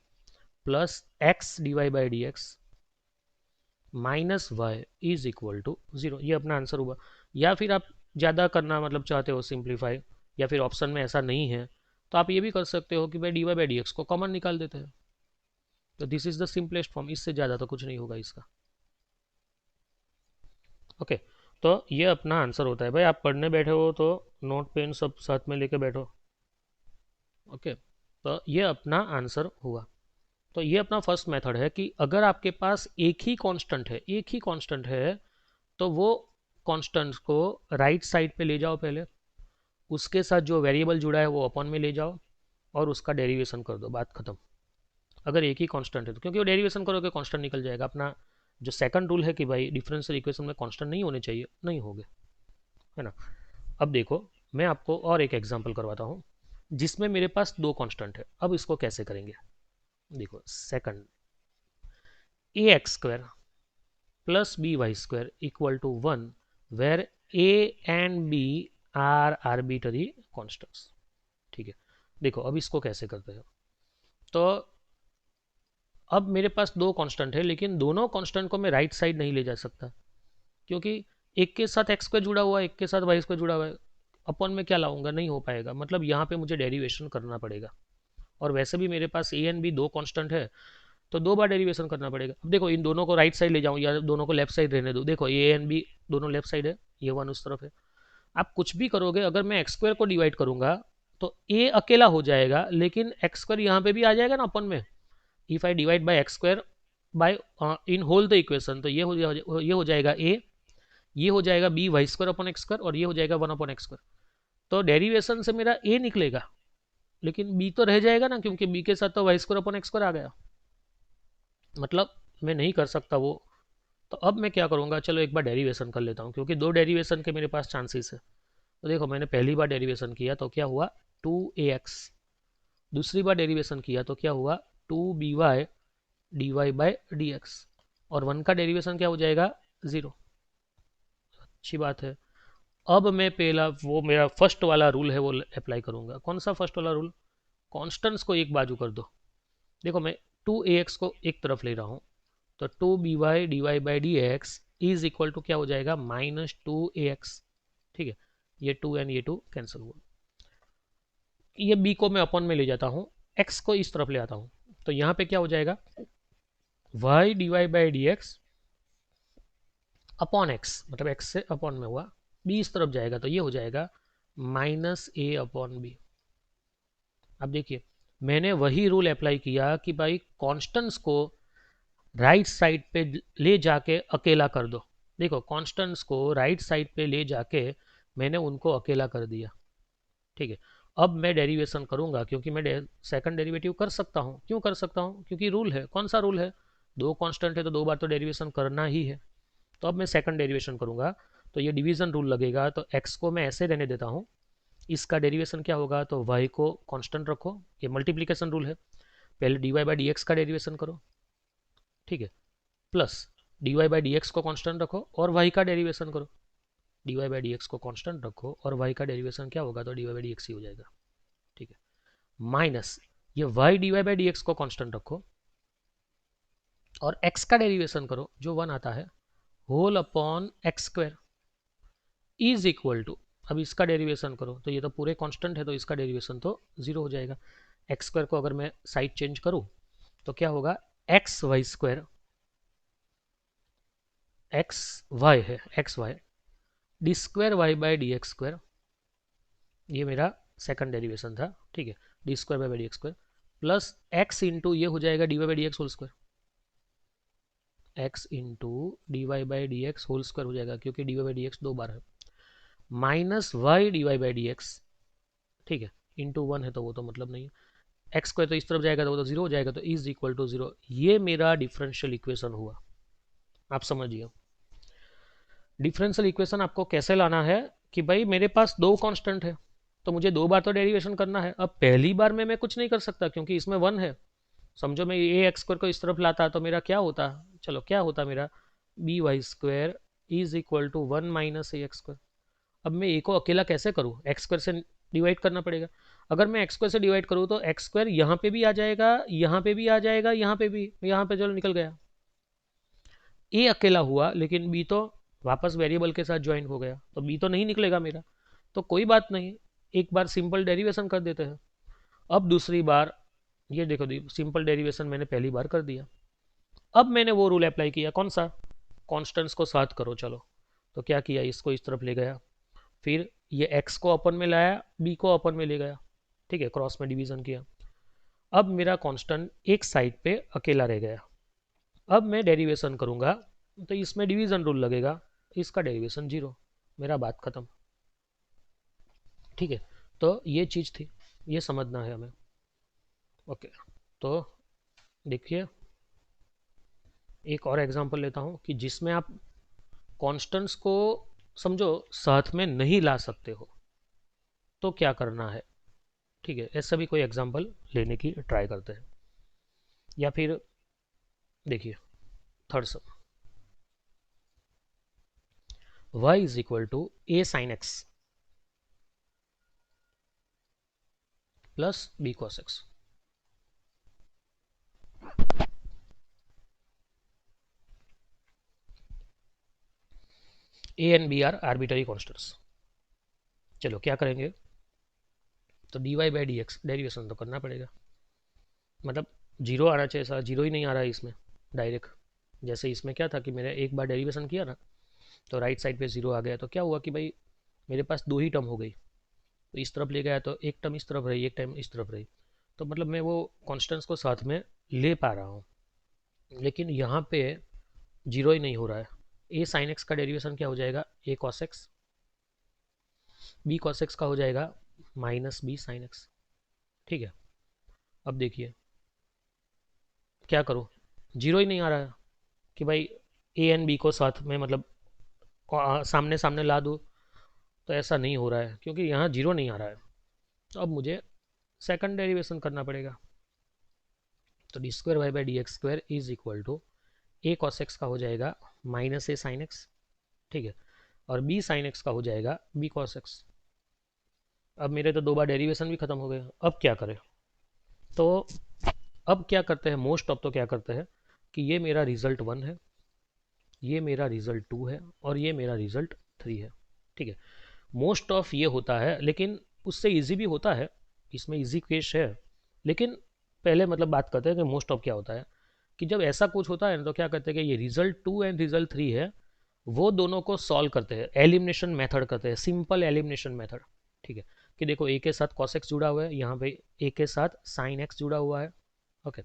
Speaker 1: plus x dy/dx minus y is equal to 0। ये अपना आंसर हुआ। या फिर आप ज़्यादा करना मतलब चाहते हो सिंप्लीफाई, या फिर ऑप्शन में ऐसा नहीं है तो आप ये भी कर सकते हो कि भाई dy/dx को कॉमन निकाल देते हैं, तो this is the simplest form, इससे ज़्यादा तो कुछ नहीं होगा इसका। ओके, तो ये अपना आंसर होता है। भाई आप पढ़ने बैठे हो तो नोट पेन सब साथ में लेके बैठो। ओके, तो ये अपना आंसर हुआ। तो ये अपना फर्स्ट मेथड है कि अगर आपके पास एक ही कांस्टेंट है तो वो कांस्टेंट को राइट साइड पे ले जाओ पहले, उसके साथ जो वेरिएबल जुड़ा है वो अपॉन में ले जाओ और उसका डेरिवेशन कर दो, बात खत्म। अगर एक ही कांस्टेंट है तो, क्योंकि वो डेरिवेशन करोगे कांस्टेंट निकल जाएगा। अपना जो सेकंड रूल है कि भाई डिफरेंशियल इक्वेशन में कांस्टेंट नहीं होने चाहिए, नहीं होंगे, है ना। अब देखो मैं आपको और एक एग्जांपल करवाता हूँ जिसमें मेरे पास दो कांस्टेंट है। अब इसको कैसे करेंगे, देखो second, ax² plus by² equal to 1 where a and b are arbitrary constants. ठीक है, देखो अब इसको कैसे करते हैं, तो अब मेरे पास दो कांस्टेंट है लेकिन दोनों कांस्टेंट को मैं राइट साइड नहीं ले जा सकता, क्योंकि एक के साथ x² जुड़ा हुआ है, एक के साथ y² जुड़ा हुआ है, अपॉन में क्या लाऊंगा, नहीं हो पाएगा। मतलब यहाँ पे मुझे डेरिवेशन करना पड़ेगा, और वैसे भी मेरे पास a एंड b दो कांस्टेंट है तो दो बार डेरिवेशन करना पड़ेगा। अब देखो इन दोनों को राइट साइड ले जाऊँ या दोनों को लेफ्ट साइड रहने दो, देखो a एंड b दोनों लेफ्ट साइड है, ये 1 उस तरफ है। आप कुछ भी करोगे, अगर मैं x² को डिवाइड करूंगा तो a अकेला हो जाएगा, लेकिन x² यहाँ पे भी आ जाएगा ना अपन में। If I divide by x² by in whole the equation, तो ये हो जाएगा a, ये हो जाएगा b y² अपॉन x², और ये हो जाएगा 1 अपॉन x²। तो डेरिवेशन से मेरा a निकलेगा लेकिन b तो रह जाएगा ना, क्योंकि b के साथ तो y² अपॉन x² आ गया, मतलब मैं नहीं कर सकता वो। तो अब मैं क्या करूँगा, चलो एक बार डेरिवेशन कर लेता हूँ, क्योंकि दो डेरिवेशन के मेरे पास चांसेस है। तो देखो मैंने पहली बार डेरिवेशन किया तो क्या हुआ, 2ax, दूसरी बार डेरिवेशन किया तो क्या हुआ, 2by dy/dx, और 1 का डेरिवेशन क्या हो जाएगा, 0। अच्छी बात है। अब मैं पहला वो मेरा फर्स्ट वाला रूल है वो अप्लाई करूँगा। कौन सा फर्स्ट वाला रूल, कॉन्स्टेंट्स को एक बाजू कर दो। देखो मैं 2ax को एक तरफ ले रहा हूँ तो 2by dy/dx is equal to क्या हो जाएगा, -2ax। ठीक है, ये 2 एंड ये 2 कैंसिल हुआ, ये b को मैं अपॉन में ले जाता हूँ, x को इस तरफ ले आता हूँ, तो यहाँ पे क्या हो जाएगा, y dy/dx अपॉन x, मतलब x से अपॉन में हुआ, b इस तरफ जाएगा तो ये हो जाएगा -a अपॉन b। अब देखिए मैंने वही रूल अप्लाई किया कि भाई कॉन्स्टेंट्स को राइट साइड पे ले जाके अकेला कर दो। देखो कॉन्स्टेंट्स को राइट साइड पे ले जाके मैंने उनको अकेला कर दिया। ठीक है, अब मैं डेरिवेशन करूंगा, क्योंकि मैं सेकंड डेरिवेटिव कर सकता हूँ। क्यों कर सकता हूँ, क्योंकि रूल है। कौन सा रूल है, दो कांस्टेंट है तो दो बार तो डेरिवेशन करना ही है। तो अब मैं सेकंड डेरिवेशन करूंगा तो ये डिवीजन रूल लगेगा, तो x को मैं ऐसे रहने देता हूँ, इसका डेरिवेशन क्या होगा, तो y को कांस्टेंट रखो, ये मल्टीप्लिकेशन रूल है, पहले dy बाई डी एक्स का डेरिवेशन करो, ठीक है, plus dy by D x को कांस्टेंट रखो और y का डेरिवेशन करो, dy बाई डी एक्स को कांस्टेंट रखो और y का डेरिवेशन क्या होगा, तो dy बाई डी एक्स ही हो जाएगा, ठीक है, माइनस ये y dy by D x को कांस्टेंट रखो और x का डेरिवेशन करो जो 1 आता है, whole upon X square is equal to, अब इसका डेरिवेशन करो तो ये तो पूरे कांस्टेंट है तो इसका डेरिवेशन तो 0 हो जाएगा। एक्स स्क्वायर को अगर मैं साइड चेंज करूं तो क्या होगा, x y square, x y है, x y d square Y by D x square, ये मेरा सेकंड डेरिवेशन था, ठीक है, D square by D x square plus x into ये हो जाएगा d Y by D x whole square, x into d Y by D x whole square हो जाएगा क्योंकि d Y by D x 2 बार है, minus y d Y by D X, ठीक है, इंटू 1 है तो वो तो मतलब नहीं है, एक्स स्क्वायर तो इस तरफ जाएगा तो वो तो 0 हो जाएगा, तो इज इक्वल टू 0, ये मेरा डिफरेंशियल इक्वेशन हुआ। आप समझिए डिफरेंशियल इक्वेशन आपको कैसे लाना है कि भाई मेरे पास 2 कांस्टेंट है तो मुझे 2 बार तो डेरिवेशन करना है, अब पहली बार में मैं कुछ नहीं कर सकता क्योंकि इसमें 1 है, समझो मैं ए एक्स स्क्वायर को इस तरफ लाता तो मेरा क्या होता, चलो क्या होता मेरा, B Y square is equal to 1 minus A X square. अब मैं ए को अकेला कैसे करूँ, एक्स स्क्वायर से डिवाइड करना पड़ेगा, अगर मैं एक्स स्क्वायर से डिवाइड करूँ तो एक्स स्क्वायर यहाँ पे भी आ जाएगा, यहाँ पे भी आ जाएगा, यहाँ पे भी, यहाँ पे चलो निकल गया, ए अकेला हुआ लेकिन बी तो वापस वेरिएबल के साथ ज्वाइन हो गया तो बी तो नहीं निकलेगा मेरा, तो कोई बात नहीं, एक बार सिंपल डेरिवेशन कर देते हैं। अब दूसरी बार ये देखो सिंपल डेरिवेशन मैंने पहली बार कर दिया, अब मैंने वो रूल अप्लाई किया, कौन सा, कॉन्स्टेंट्स को साथ करो, चलो तो क्या किया, इसको इस तरफ ले गया, फिर ये x को अपन में लाया, b को अपन में ले गया, ठीक है, क्रॉस में डिवीजन किया, अब मेरा कांस्टेंट एक साइड पे अकेला रह गया, अब मैं डेरिवेशन करूंगा तो इसमें डिवीजन रूल लगेगा, इसका डेरिवेशन 0, मेरा बात खत्म, ठीक है, तो ये चीज़ थी, ये समझना है हमें, ओके। तो देखिए एक और एग्जांपल लेता हूँ कि जिसमें आप कांस्टेंट्स को समझो साथ में नहीं ला सकते हो तो क्या करना है, ठीक है, ऐसा भी कोई एग्जांपल लेने की ट्राई करते हैं, या फिर देखिए third sum, y is equal to A sine x plus B cos X, A and B are arbitrary constants. चलो क्या करेंगे, तो D Y by D X derivation तो करना पड़ेगा, मतलब 0 आना चाहिए, सारा 0 ही नहीं आ रहा है इसमें डायरेक्ट, जैसे इसमें क्या था कि मैंने एक बार डेरिवेशन किया ना तो राइट साइड पे 0 आ गया, तो क्या हुआ कि भाई मेरे पास 2 ही टर्म हो गई, तो इस तरफ ले गया तो एक टर्म इस तरफ रही, एक टर्म इस तरफ रही, तो मतलब मैं वो कॉन्स्टेंट्स को साथ में ले पा रहा हूँ, लेकिन यहाँ पे 0 ही नहीं हो रहा है, ए साइन एक्स का डेरिवेशन क्या हो जाएगा, a cos x, b cos x का हो जाएगा माइनस बी साइन एक्स, ठीक है। अब देखिए क्या करूँ, 0 ही नहीं आ रहा है कि भाई ए एंड बी को साथ में मतलब सामने सामने ला दूँ, तो ऐसा नहीं हो रहा है क्योंकि यहाँ 0 नहीं आ रहा है, तो अब मुझे सेकंड डेरिवेशन करना पड़ेगा, तो D square Y by D x square is equal to A cos x का हो जाएगा माइनस ए साइन एक्स, ठीक है, और बी साइन एक्स का हो जाएगा बी कॉस एक्स। अब मेरे तो 2 बार डेरिवेशन भी खत्म हो गए, अब क्या करें, तो अब क्या करते हैं, मोस्ट ऑफ तो क्या करते हैं कि ये मेरा रिजल्ट 1 है, ये मेरा रिजल्ट 2 है और ये मेरा रिजल्ट 3 है, ठीक है, मोस्ट ऑफ ये होता है, लेकिन उससे इजी भी होता है, इसमें इजी केस है, लेकिन पहले मतलब बात करते हैं कि मोस्ट ऑफ क्या होता है, कि जब ऐसा कुछ होता है ना तो क्या करते हैं कि ये रिजल्ट 2 एंड रिजल्ट 3 है, वो दोनों को सॉल्व करते हैं, एलिमिनेशन मेथड करते हैं, सिंपल एलिमिनेशन मेथड, ठीक है, कि देखो ए के साथ कॉस एक्स जुड़ा हुआ है, यहाँ पे ए के साथ साइन एक्स जुड़ा हुआ है, ओके,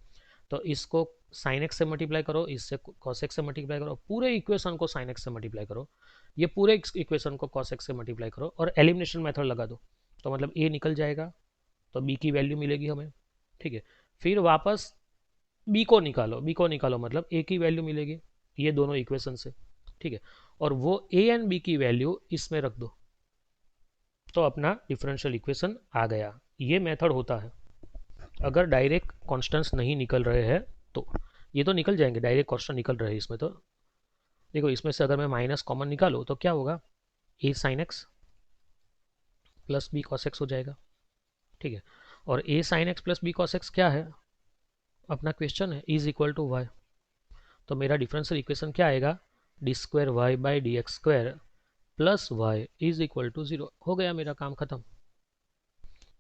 Speaker 1: तो इसको साइन एक्स से मल्टीप्लाई करो, इससे कॉस एक्स से मल्टीप्लाई करो, पूरे इक्वेशन को साइन एक्स से मल्टीप्लाई करो, ये पूरे इक्वेशन को कॉस एक्स से मल्टीप्लाई करो और एलिमिनेशन मेथड लगा दो, तो मतलब ए निकल जाएगा, तो बी की वैल्यू मिलेगी हमें, ठीक है, फिर वापस बी को निकालो मतलब ए की वैल्यू मिलेगी, ये दोनों इक्वेशन से, ठीक है, और वो ए एंड बी की वैल्यू इसमें रख दो, तो अपना डिफरेंशियल इक्वेशन आ गया। ये मेथड होता है अगर डायरेक्ट कॉन्स्टेंट्स नहीं निकल रहे हैं तो। ये तो निकल जाएंगे, डायरेक्ट कॉन्स्टेंट निकल रहे हैं इसमें तो। देखो इसमें से अगर मैं माइनस कॉमन निकालूँ तो क्या होगा, a sine x plus B cos x हो जाएगा। ठीक है, और a sine x plus B cos x क्या है, अपना क्वेश्चन है, इज इक्वल टू वाई। तो मेरा डिफरेंशियल इक्वेशन क्या आएगा, D square Y by D x square plus Y is equal to 0। हो गया मेरा काम खत्म,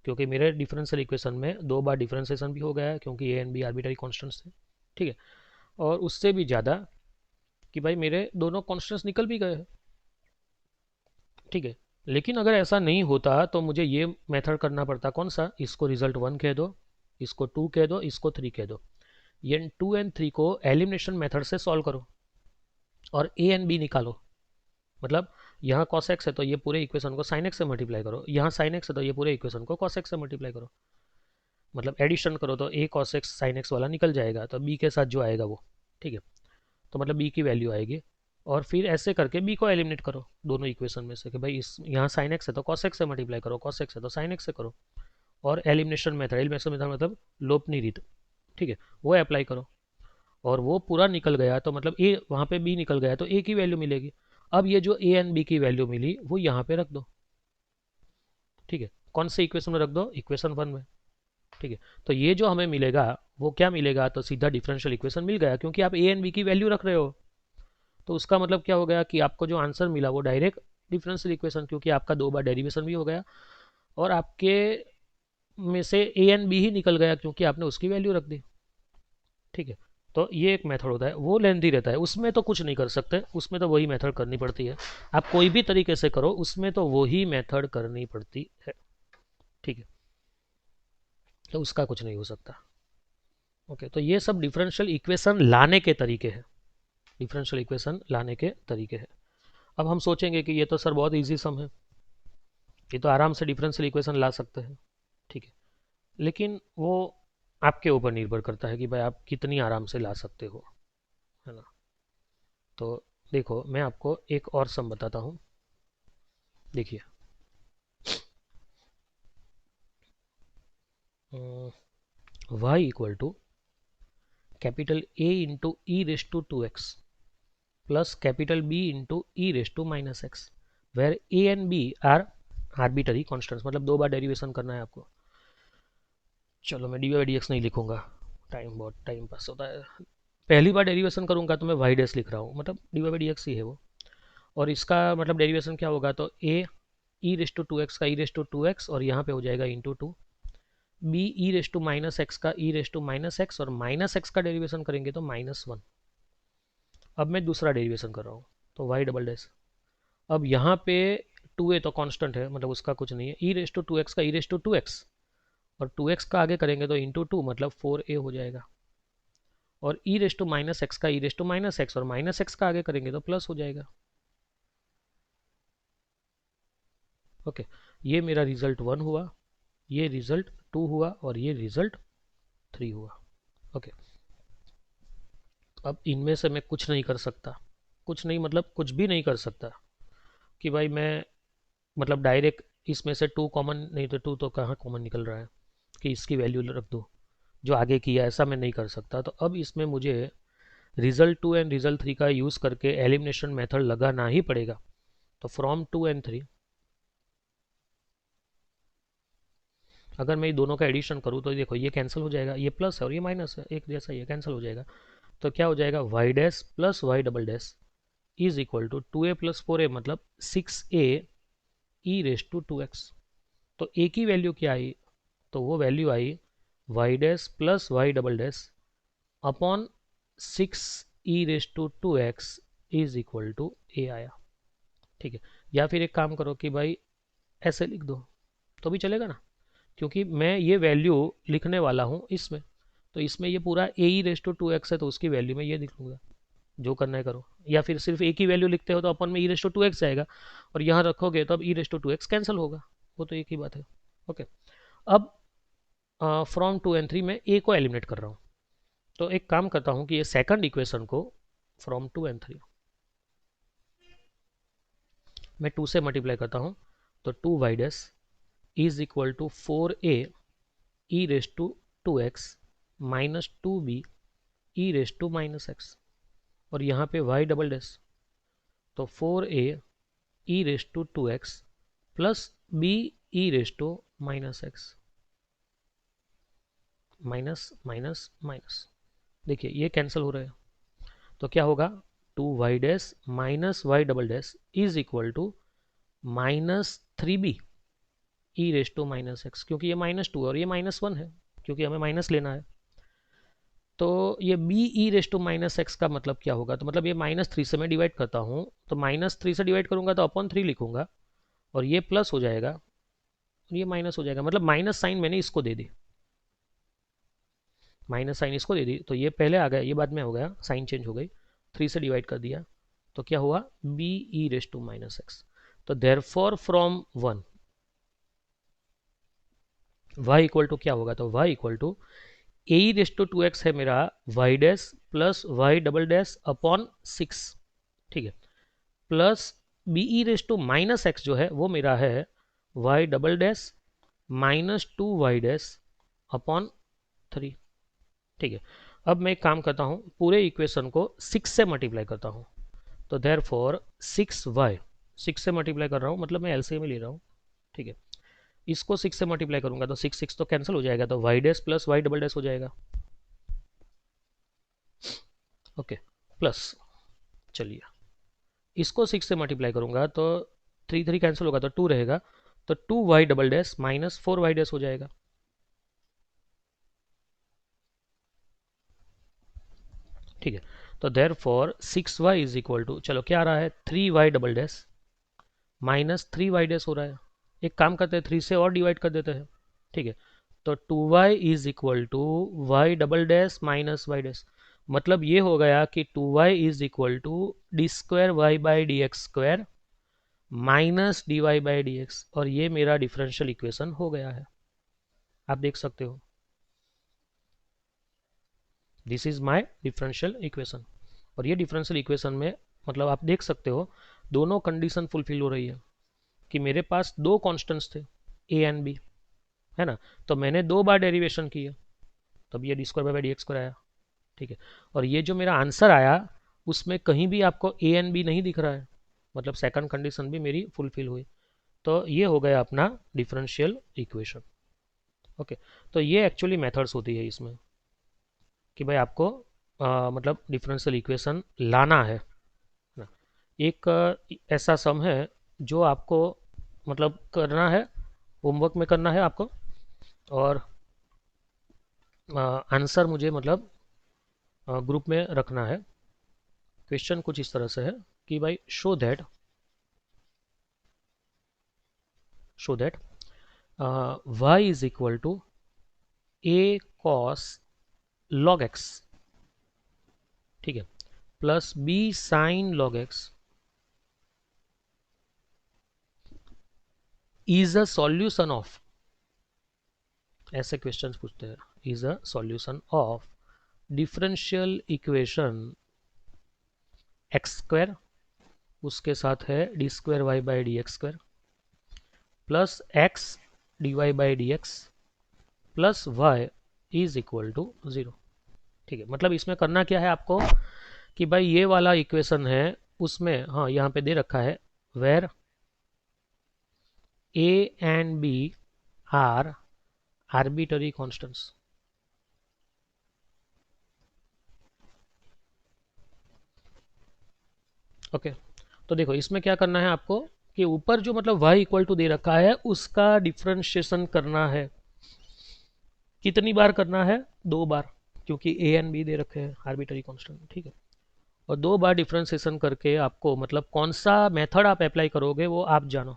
Speaker 1: क्योंकि मेरे डिफरेंशियल इक्वेशन में 2 बार डिफरेंशिएशन भी हो गया है, क्योंकि A and B arbitrary constants थे। ठीक है, और उससे भी ज़्यादा कि भाई मेरे दोनों कॉन्स्टेंट्स निकल भी गए हैं। ठीक है, लेकिन अगर ऐसा नहीं होता तो मुझे ये मेथड करना पड़ता, कौन सा, इसको रिजल्ट 1 कह दो, इसको 2 कह दो, इसको 3 कह दो। ये 2 एंड 3 को एलिमिनेशन मेथड से सॉल्व करो और ए एंड बी निकालो। मतलब यहाँ cos x है तो ये पूरे इक्वेशन को sin x से मल्टीप्लाई करो, यहाँ sin x है तो ये पूरे इक्वेशन को cos x से मल्टीप्लाई करो। मतलब एडिशन करो तो a cos x sin x वाला निकल जाएगा, तो b के साथ जो आएगा वो। ठीक है, तो मतलब b की वैल्यू आएगी, और फिर ऐसे करके b को एलिमिनेट करो दोनों इक्वेशन में से कि भाई इस यहाँ sin x है तो cos x से मल्टीप्लाई करो, cos x है तो sin x से करो, और एलिमिनेशन मेथड मतलब लोपनी रीत, ठीक है, वो अप्लाई करो, और वो पूरा निकल गया तो मतलब ए वहाँ पे b निकल गया तो a की वैल्यू मिलेगी। अब ये जो a एंड b की वैल्यू मिली वो यहाँ पे रख दो। ठीक है, कौन से इक्वेशन में रख दो, इक्वेशन 1 में। ठीक है, तो ये जो हमें मिलेगा वो क्या मिलेगा, तो सीधा डिफरेंशियल इक्वेशन मिल गया, क्योंकि आप a एंड b की वैल्यू रख रहे हो। तो उसका मतलब क्या हो गया कि आपको जो आंसर मिला वो डायरेक्ट डिफरेंशियल इक्वेशन, क्योंकि आपका 2 बार डेरिवेशन भी हो गया, और आपके में से a एंड b ही निकल गया क्योंकि आपने उसकी वैल्यू रख दी। ठीक है, तो ये एक मेथड होता है, वो लेंथी रहता है, उसमें तो कुछ नहीं कर सकते, उसमें तो वही मेथड करनी पड़ती है। आप कोई भी तरीके से करो उसमें तो वही मेथड करनी पड़ती है। ठीक है, तो उसका कुछ नहीं हो सकता। ओके, तो ये सब डिफरेंशियल इक्वेशन लाने के तरीके हैं, डिफरेंशियल इक्वेशन लाने के तरीके हैं। अब हम सोचेंगे कि ये तो सर बहुत इजी सम है, ये तो आराम से डिफरेंशियल इक्वेशन ला सकते हैं। ठीक है, लेकिन वो आपके ऊपर निर्भर करता है कि भाई आप कितनी आराम से ला सकते हो, है ना। तो देखो मैं आपको एक और सम बताता हूँ, देखिए y equal to capital A into E raise to 2x plus capital B into E raise to minus X, where A and B are arbitrary constants. मतलब 2 बार डेरिवेशन करना है आपको। चलो मैं डी बाई डी एक्स नहीं लिखूंगा, बहुत टाइम पास होता है। पहली बार डेरिवेशन करूंगा तो मैं वाई डैश लिख रहा हूँ, मतलब डी बाई डी एक्स ही है वो। और इसका मतलब डेरिवेशन क्या होगा, तो ए ई रेस टू 2x का ई रेस टू 2x, और यहाँ पे हो जाएगा into 2, B E raise to minus x का E raise to minus X, और माइनस एक्स का डेरिवेशन करेंगे तो -1। अब मैं दूसरा डेरिवेशन कर रहा हूँ, तो वाई डबल डैश। अब यहाँ पे 2a तो कांस्टेंट है, मतलब उसका कुछ नहीं है, ई रेस टू 2x का ई रेस टू 2x, और 2x का आगे करेंगे तो इंटू 2 मतलब 4a हो जाएगा, और ई रेस टू माइनस एक्स का E raise to minus X, और माइनस एक्स का आगे करेंगे तो प्लस हो जाएगा। ओके, ये मेरा रिजल्ट 1 हुआ, ये रिजल्ट 2 हुआ, और ये रिजल्ट 3 हुआ। ओके, अब इनमें से मैं कुछ नहीं कर सकता, कुछ नहीं मतलब कुछ भी नहीं कर सकता कि भाई मैं मतलब डायरेक्ट इसमें से 2 कॉमन, नहीं तो 2 तो कहाँ कॉमन निकल रहा है कि इसकी वैल्यू रख दो जो आगे किया, ऐसा मैं नहीं कर सकता। तो अब इसमें मुझे रिजल्ट 2 एंड रिजल्ट 3 का यूज़ करके एलिमिनेशन मेथड लगाना ही पड़ेगा। तो फ्रॉम 2 एंड 3 अगर मैं दोनों का एडिशन करूँ तो देखो ये कैंसिल हो जाएगा, ये प्लस है और ये माइनस है, एक जैसा ये कैंसिल हो जाएगा। तो क्या हो जाएगा, Y dash plus Y double dash is equal to 2a plus 4a मतलब 6a E raise to 2x। तो a की वैल्यू क्या आई, तो वो वैल्यू आई Y dash plus Y double dash upon 6e raise to 2x is equal to a आया। ठीक है, या फिर एक काम करो कि भाई ऐसे लिख दो तो भी चलेगा ना, क्योंकि मैं ये वैल्यू लिखने वाला हूँ इसमें, तो इसमें ये पूरा ए ई रेस टू 2x है तो उसकी वैल्यू में ये लिख लूँगा, जो करना है करो। या फिर सिर्फ ए की वैल्यू लिखते हो तो अपन में ई रेस टू 2x जाएगा, और यहाँ रखोगे तो अब ई रेस टू 2x कैंसिल होगा, वो तो एक ही बात है। ओके, अब फ्रॉम 2 एंड 3 में ए को एलिमिनेट कर रहा हूँ, तो एक काम करता हूँ कि ये सेकंड इक्वेशन को फ्रॉम 2 एंड 3 मैं 2 से मल्टीप्लाई करता हूँ, तो 2y dash is equal to 4a e raise to 2x minus 2b e raise to minus x, और यहाँ पे y डबल डैश, तो 4a e raise to 2x plus b e raise to minus x, minus minus minus, देखिए ये कैंसिल हो रहा है, तो क्या होगा 2y dash minus y double dash is equal to minus 3b e raise to minus x, क्योंकि ये -2 और ये -1 है, क्योंकि हमें माइनस लेना है। तो ये b e raise to minus x का मतलब क्या होगा, तो मतलब ये -3 से मैं डिवाइड करता हूँ, तो -3 से डिवाइड करूँगा तो अपॉन 3 लिखूंगा, और ये प्लस हो जाएगा और ये माइनस हो जाएगा, मतलब माइनस साइन मैंने इसको दे दी, माइनस साइन इसको दे दी, तो ये पहले आ गया, ये बाद में हो गया, साइन चेंज हो गई, 3 से डिवाइड कर दिया, तो क्या हुआ b e raise to minus x. तो therefore from 1 y equal to क्या होगा, तो y equal to a raise to 2x है मेरा y dash plus y double dash upon 6, ठीक है, plus b E raise to minus x जो है वो मेरा है y double dash minus 2y dash upon 3, ठीक है। अब मैं एक काम करता हूँ, पूरे इक्वेशन को 6 से मल्टीप्लाई करता हूँ, तो देयरफॉर 6y, 6 से मल्टीप्लाई कर रहा हूँ मतलब मैं एलसीएम में ले रहा हूँ, ठीक है, इसको 6 से मल्टीप्लाई करूंगा तो 6 तो कैंसिल हो जाएगा, तो y dash plus y double dash हो जाएगा, ओके, प्लस चलिए इसको 6 से मल्टीप्लाई करूंगा तो 3 3 कैंसिल होगा तो 2 रहेगा, तो 2y double dash minus 4y dash हो जाएगा, ठीक है। तो therefore 6y is equal to, चलो क्या आ रहा है 3y double dash minus 3y dash हो रहा है, एक काम करते हैं 3 से और डिवाइड कर देते हैं, ठीक है, तो 2y is equal to y double dash minus y dash, मतलब ये हो गया कि 2y is equal to d square Y by D x square minus d Y by D x, और ये मेरा डिफरेंशियल इक्वेशन हो गया है, आप देख सकते हो, this is my differential equation. और ये डिफरेंशियल इक्वेशन में मतलब आप देख सकते हो दोनों कंडीशन फुलफिल हो रही है, कि मेरे पास दो कॉन्स्टेंट्स थे ए एंड बी, है ना, तो मैंने 2 बार डेरिवेशन की है, तब ये D square by D x square आया, ठीक है, और ये जो मेरा आंसर आया उसमें कहीं भी आपको ए एंड बी नहीं दिख रहा है, मतलब सेकंड कंडीशन भी मेरी फुलफिल हुई, तो ये हो गया अपना डिफरेंशियल इक्वेशन, ओके। तो ये एक्चुअली मेथड्स होती है इसमें कि भाई आपको मतलब डिफरेंशियल इक्वेशन लाना है ना, एक ऐसा सम है जो आपको मतलब करना है, होमवर्क में करना है आपको, और आंसर मुझे मतलब ग्रुप में रखना है। क्वेश्चन कुछ इस तरह से है कि भाई show that y is equal to a cos log x, ठीक है, plus b sin log x is a solution of, ऐसे क्वेश्चंस पूछते हैं, is a solution of differential equation x square, उसके साथ है D square Y by D x square plus x d Y by D x plus Y is equal to 0, ठीक है। मतलब इसमें करना क्या है आपको कि भाई ये वाला इक्वेशन है उसमें, हाँ यहाँ पे दे रखा है where a and B are arbitrary constants, okay. तो देखो इसमें क्या करना है आपको कि ऊपर जो मतलब y इक्वल टू दे रखा है उसका डिफरेंशिएशन करना है, कितनी बार करना है 2 बार, क्योंकि a एंड b दे रखे हैं आर्बिटरी कांस्टेंट, ठीक है, और 2 बार डिफरेंशिएशन करके आपको मतलब कौन सा मेथड आप अप्लाई करोगे वो आप जानो,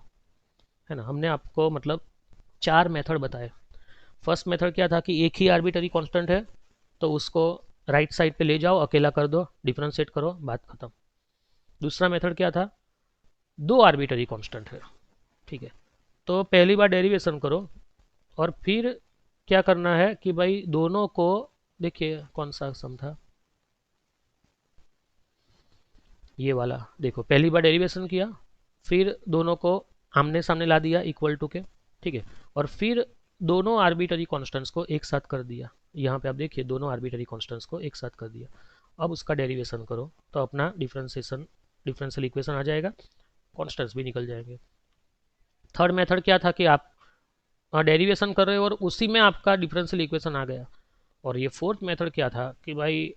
Speaker 1: है ना। हमने आपको मतलब 4 मेथड बताए। फर्स्ट मेथड क्या था कि एक ही आर्बिटरी कांस्टेंट है तो उसको राइट साइड पे ले जाओ, अकेला कर दो, डिफरेंशिएट करो, बात खत्म। दूसरा मेथड क्या था, 2 आर्बिटरी कांस्टेंट है, ठीक है, तो पहली बार डेरिवेशन करो और फिर क्या करना है कि भाई दोनों को, देखिए कौन सा सम था ये वाला, देखो पहली बार डेरिवेशन किया फिर दोनों को आमने सामने ला दिया इक्वल टू के, ठीक है, और फिर दोनों आर्बिटरी कॉन्स्टेंट्स को एक साथ कर दिया। यहाँ पे आप देखिए दोनों आर्बिटरी कॉन्स्टेंट्स को एक साथ कर दिया। अब उसका डेरिवेशन करो तो अपना डिफरेंशियल इक्वेशन आ जाएगा, कॉन्स्टेंट्स भी निकल जाएंगे। थर्ड मेथड क्या था कि आप डेरिवेशन कर रहे हो और उसी में आपका डिफरेंशियल इक्वेशन आ गया। और ये फोर्थ मेथड क्या था कि भाई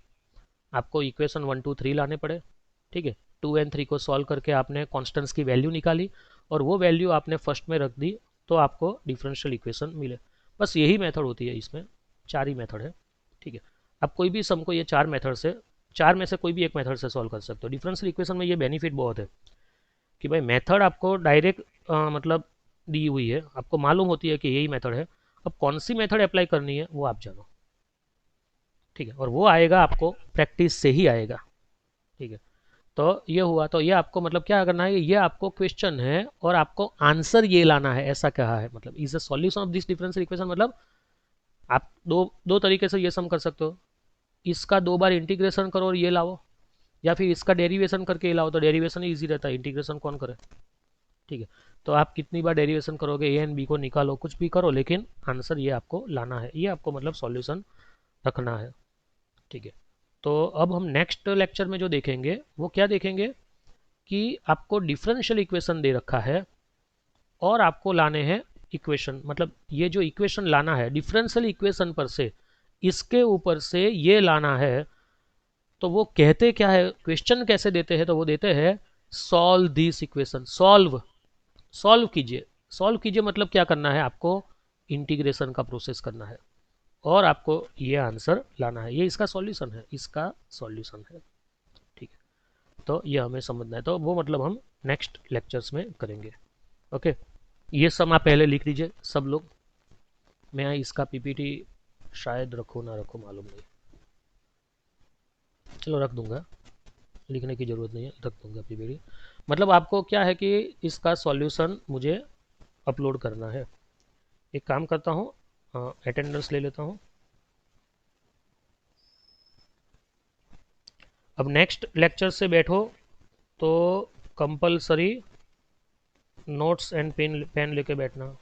Speaker 1: आपको इक्वेशन 1 2 3 लाने पड़े, ठीक है, 2 एंड 3 को सॉल्व करके आपने कॉन्स्टेंट्स की वैल्यू निकाली और वो वैल्यू आपने फर्स्ट में रख दी तो आपको डिफरेंशियल इक्वेशन मिले। बस यही मेथड होती है, इसमें 4 ही मेथड है, ठीक है। आप कोई भी सम को ये 4 मेथड से, 4 में से कोई भी एक मेथड से सॉल्व कर सकते हो। डिफरेंशियल इक्वेशन में ये बेनिफिट बहुत है कि भाई मेथड आपको डायरेक्ट मतलब दी हुई है, आपको मालूम होती है कि यही मेथड है। अब कौन सी मेथड अप्लाई करनी है वो आप जानो, ठीक है, और वो आएगा आपको प्रैक्टिस से ही आएगा, ठीक है। तो ये हुआ, तो ये आपको मतलब क्या करना है, ये आपको क्वेश्चन है और आपको आंसर ये लाना है, ऐसा कहा है। मतलब is the solution of this differential equation, मतलब आप दो तरीके से ये सम कर सकते हो, इसका 2 बार इंटीग्रेशन करो और ये लाओ, या फिर इसका डेरिवेशन करके ये लाओ। तो डेरिवेशन ही ईजी रहता है, इंटीग्रेशन कौन करे, ठीक है। तो आप कितनी बार डेरिवेशन करोगे, ए एंड बी को निकालो, कुछ भी करो, लेकिन आंसर ये आपको लाना है, ये आपको मतलब सॉल्यूशन रखना है, ठीक है। तो अब हम नेक्स्ट लेक्चर में जो देखेंगे वो क्या देखेंगे कि आपको डिफरेंशियल इक्वेशन दे रखा है और आपको लाने हैं इक्वेशन, मतलब ये जो इक्वेशन लाना है डिफरेंशियल इक्वेशन पर से, इसके ऊपर से ये लाना है। तो वो कहते क्या है, क्वेश्चन कैसे देते हैं, तो वो देते हैं सॉल्व दिस इक्वेशन। सॉल्व कीजिए, सॉल्व कीजिए मतलब क्या करना है, आपको इंटीग्रेशन का प्रोसेस करना है और आपको ये आंसर लाना है, ये इसका सॉल्यूशन है, इसका सॉल्यूशन है, ठीक है। तो ये हमें समझना है, तो वो मतलब हम नेक्स्ट लेक्चर्स में करेंगे। ओके, ये सब आप पहले लिख लीजिए सब लोग। मैं इसका पीपीटी शायद रखूँ ना रखूँ मालूम नहीं, चलो रख दूंगा, लिखने की ज़रूरत नहीं है, रख दूंगा पीपीटी। मतलब आपको क्या है कि इसका सॉल्यूशन मुझे अपलोड करना है। एक काम करता हूँ, अटेंडेंस ले लेता हूँ। अब नेक्स्ट लेक्चर से बैठो तो कंपलसरी नोट्स एंड पेन लेके बैठना।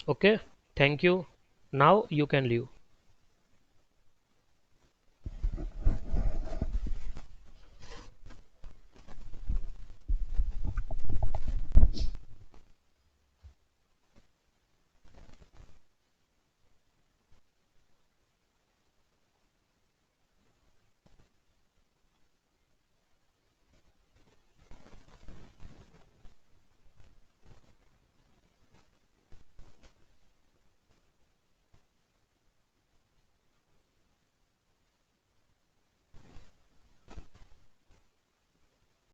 Speaker 1: Okay, thank you, now you can leave.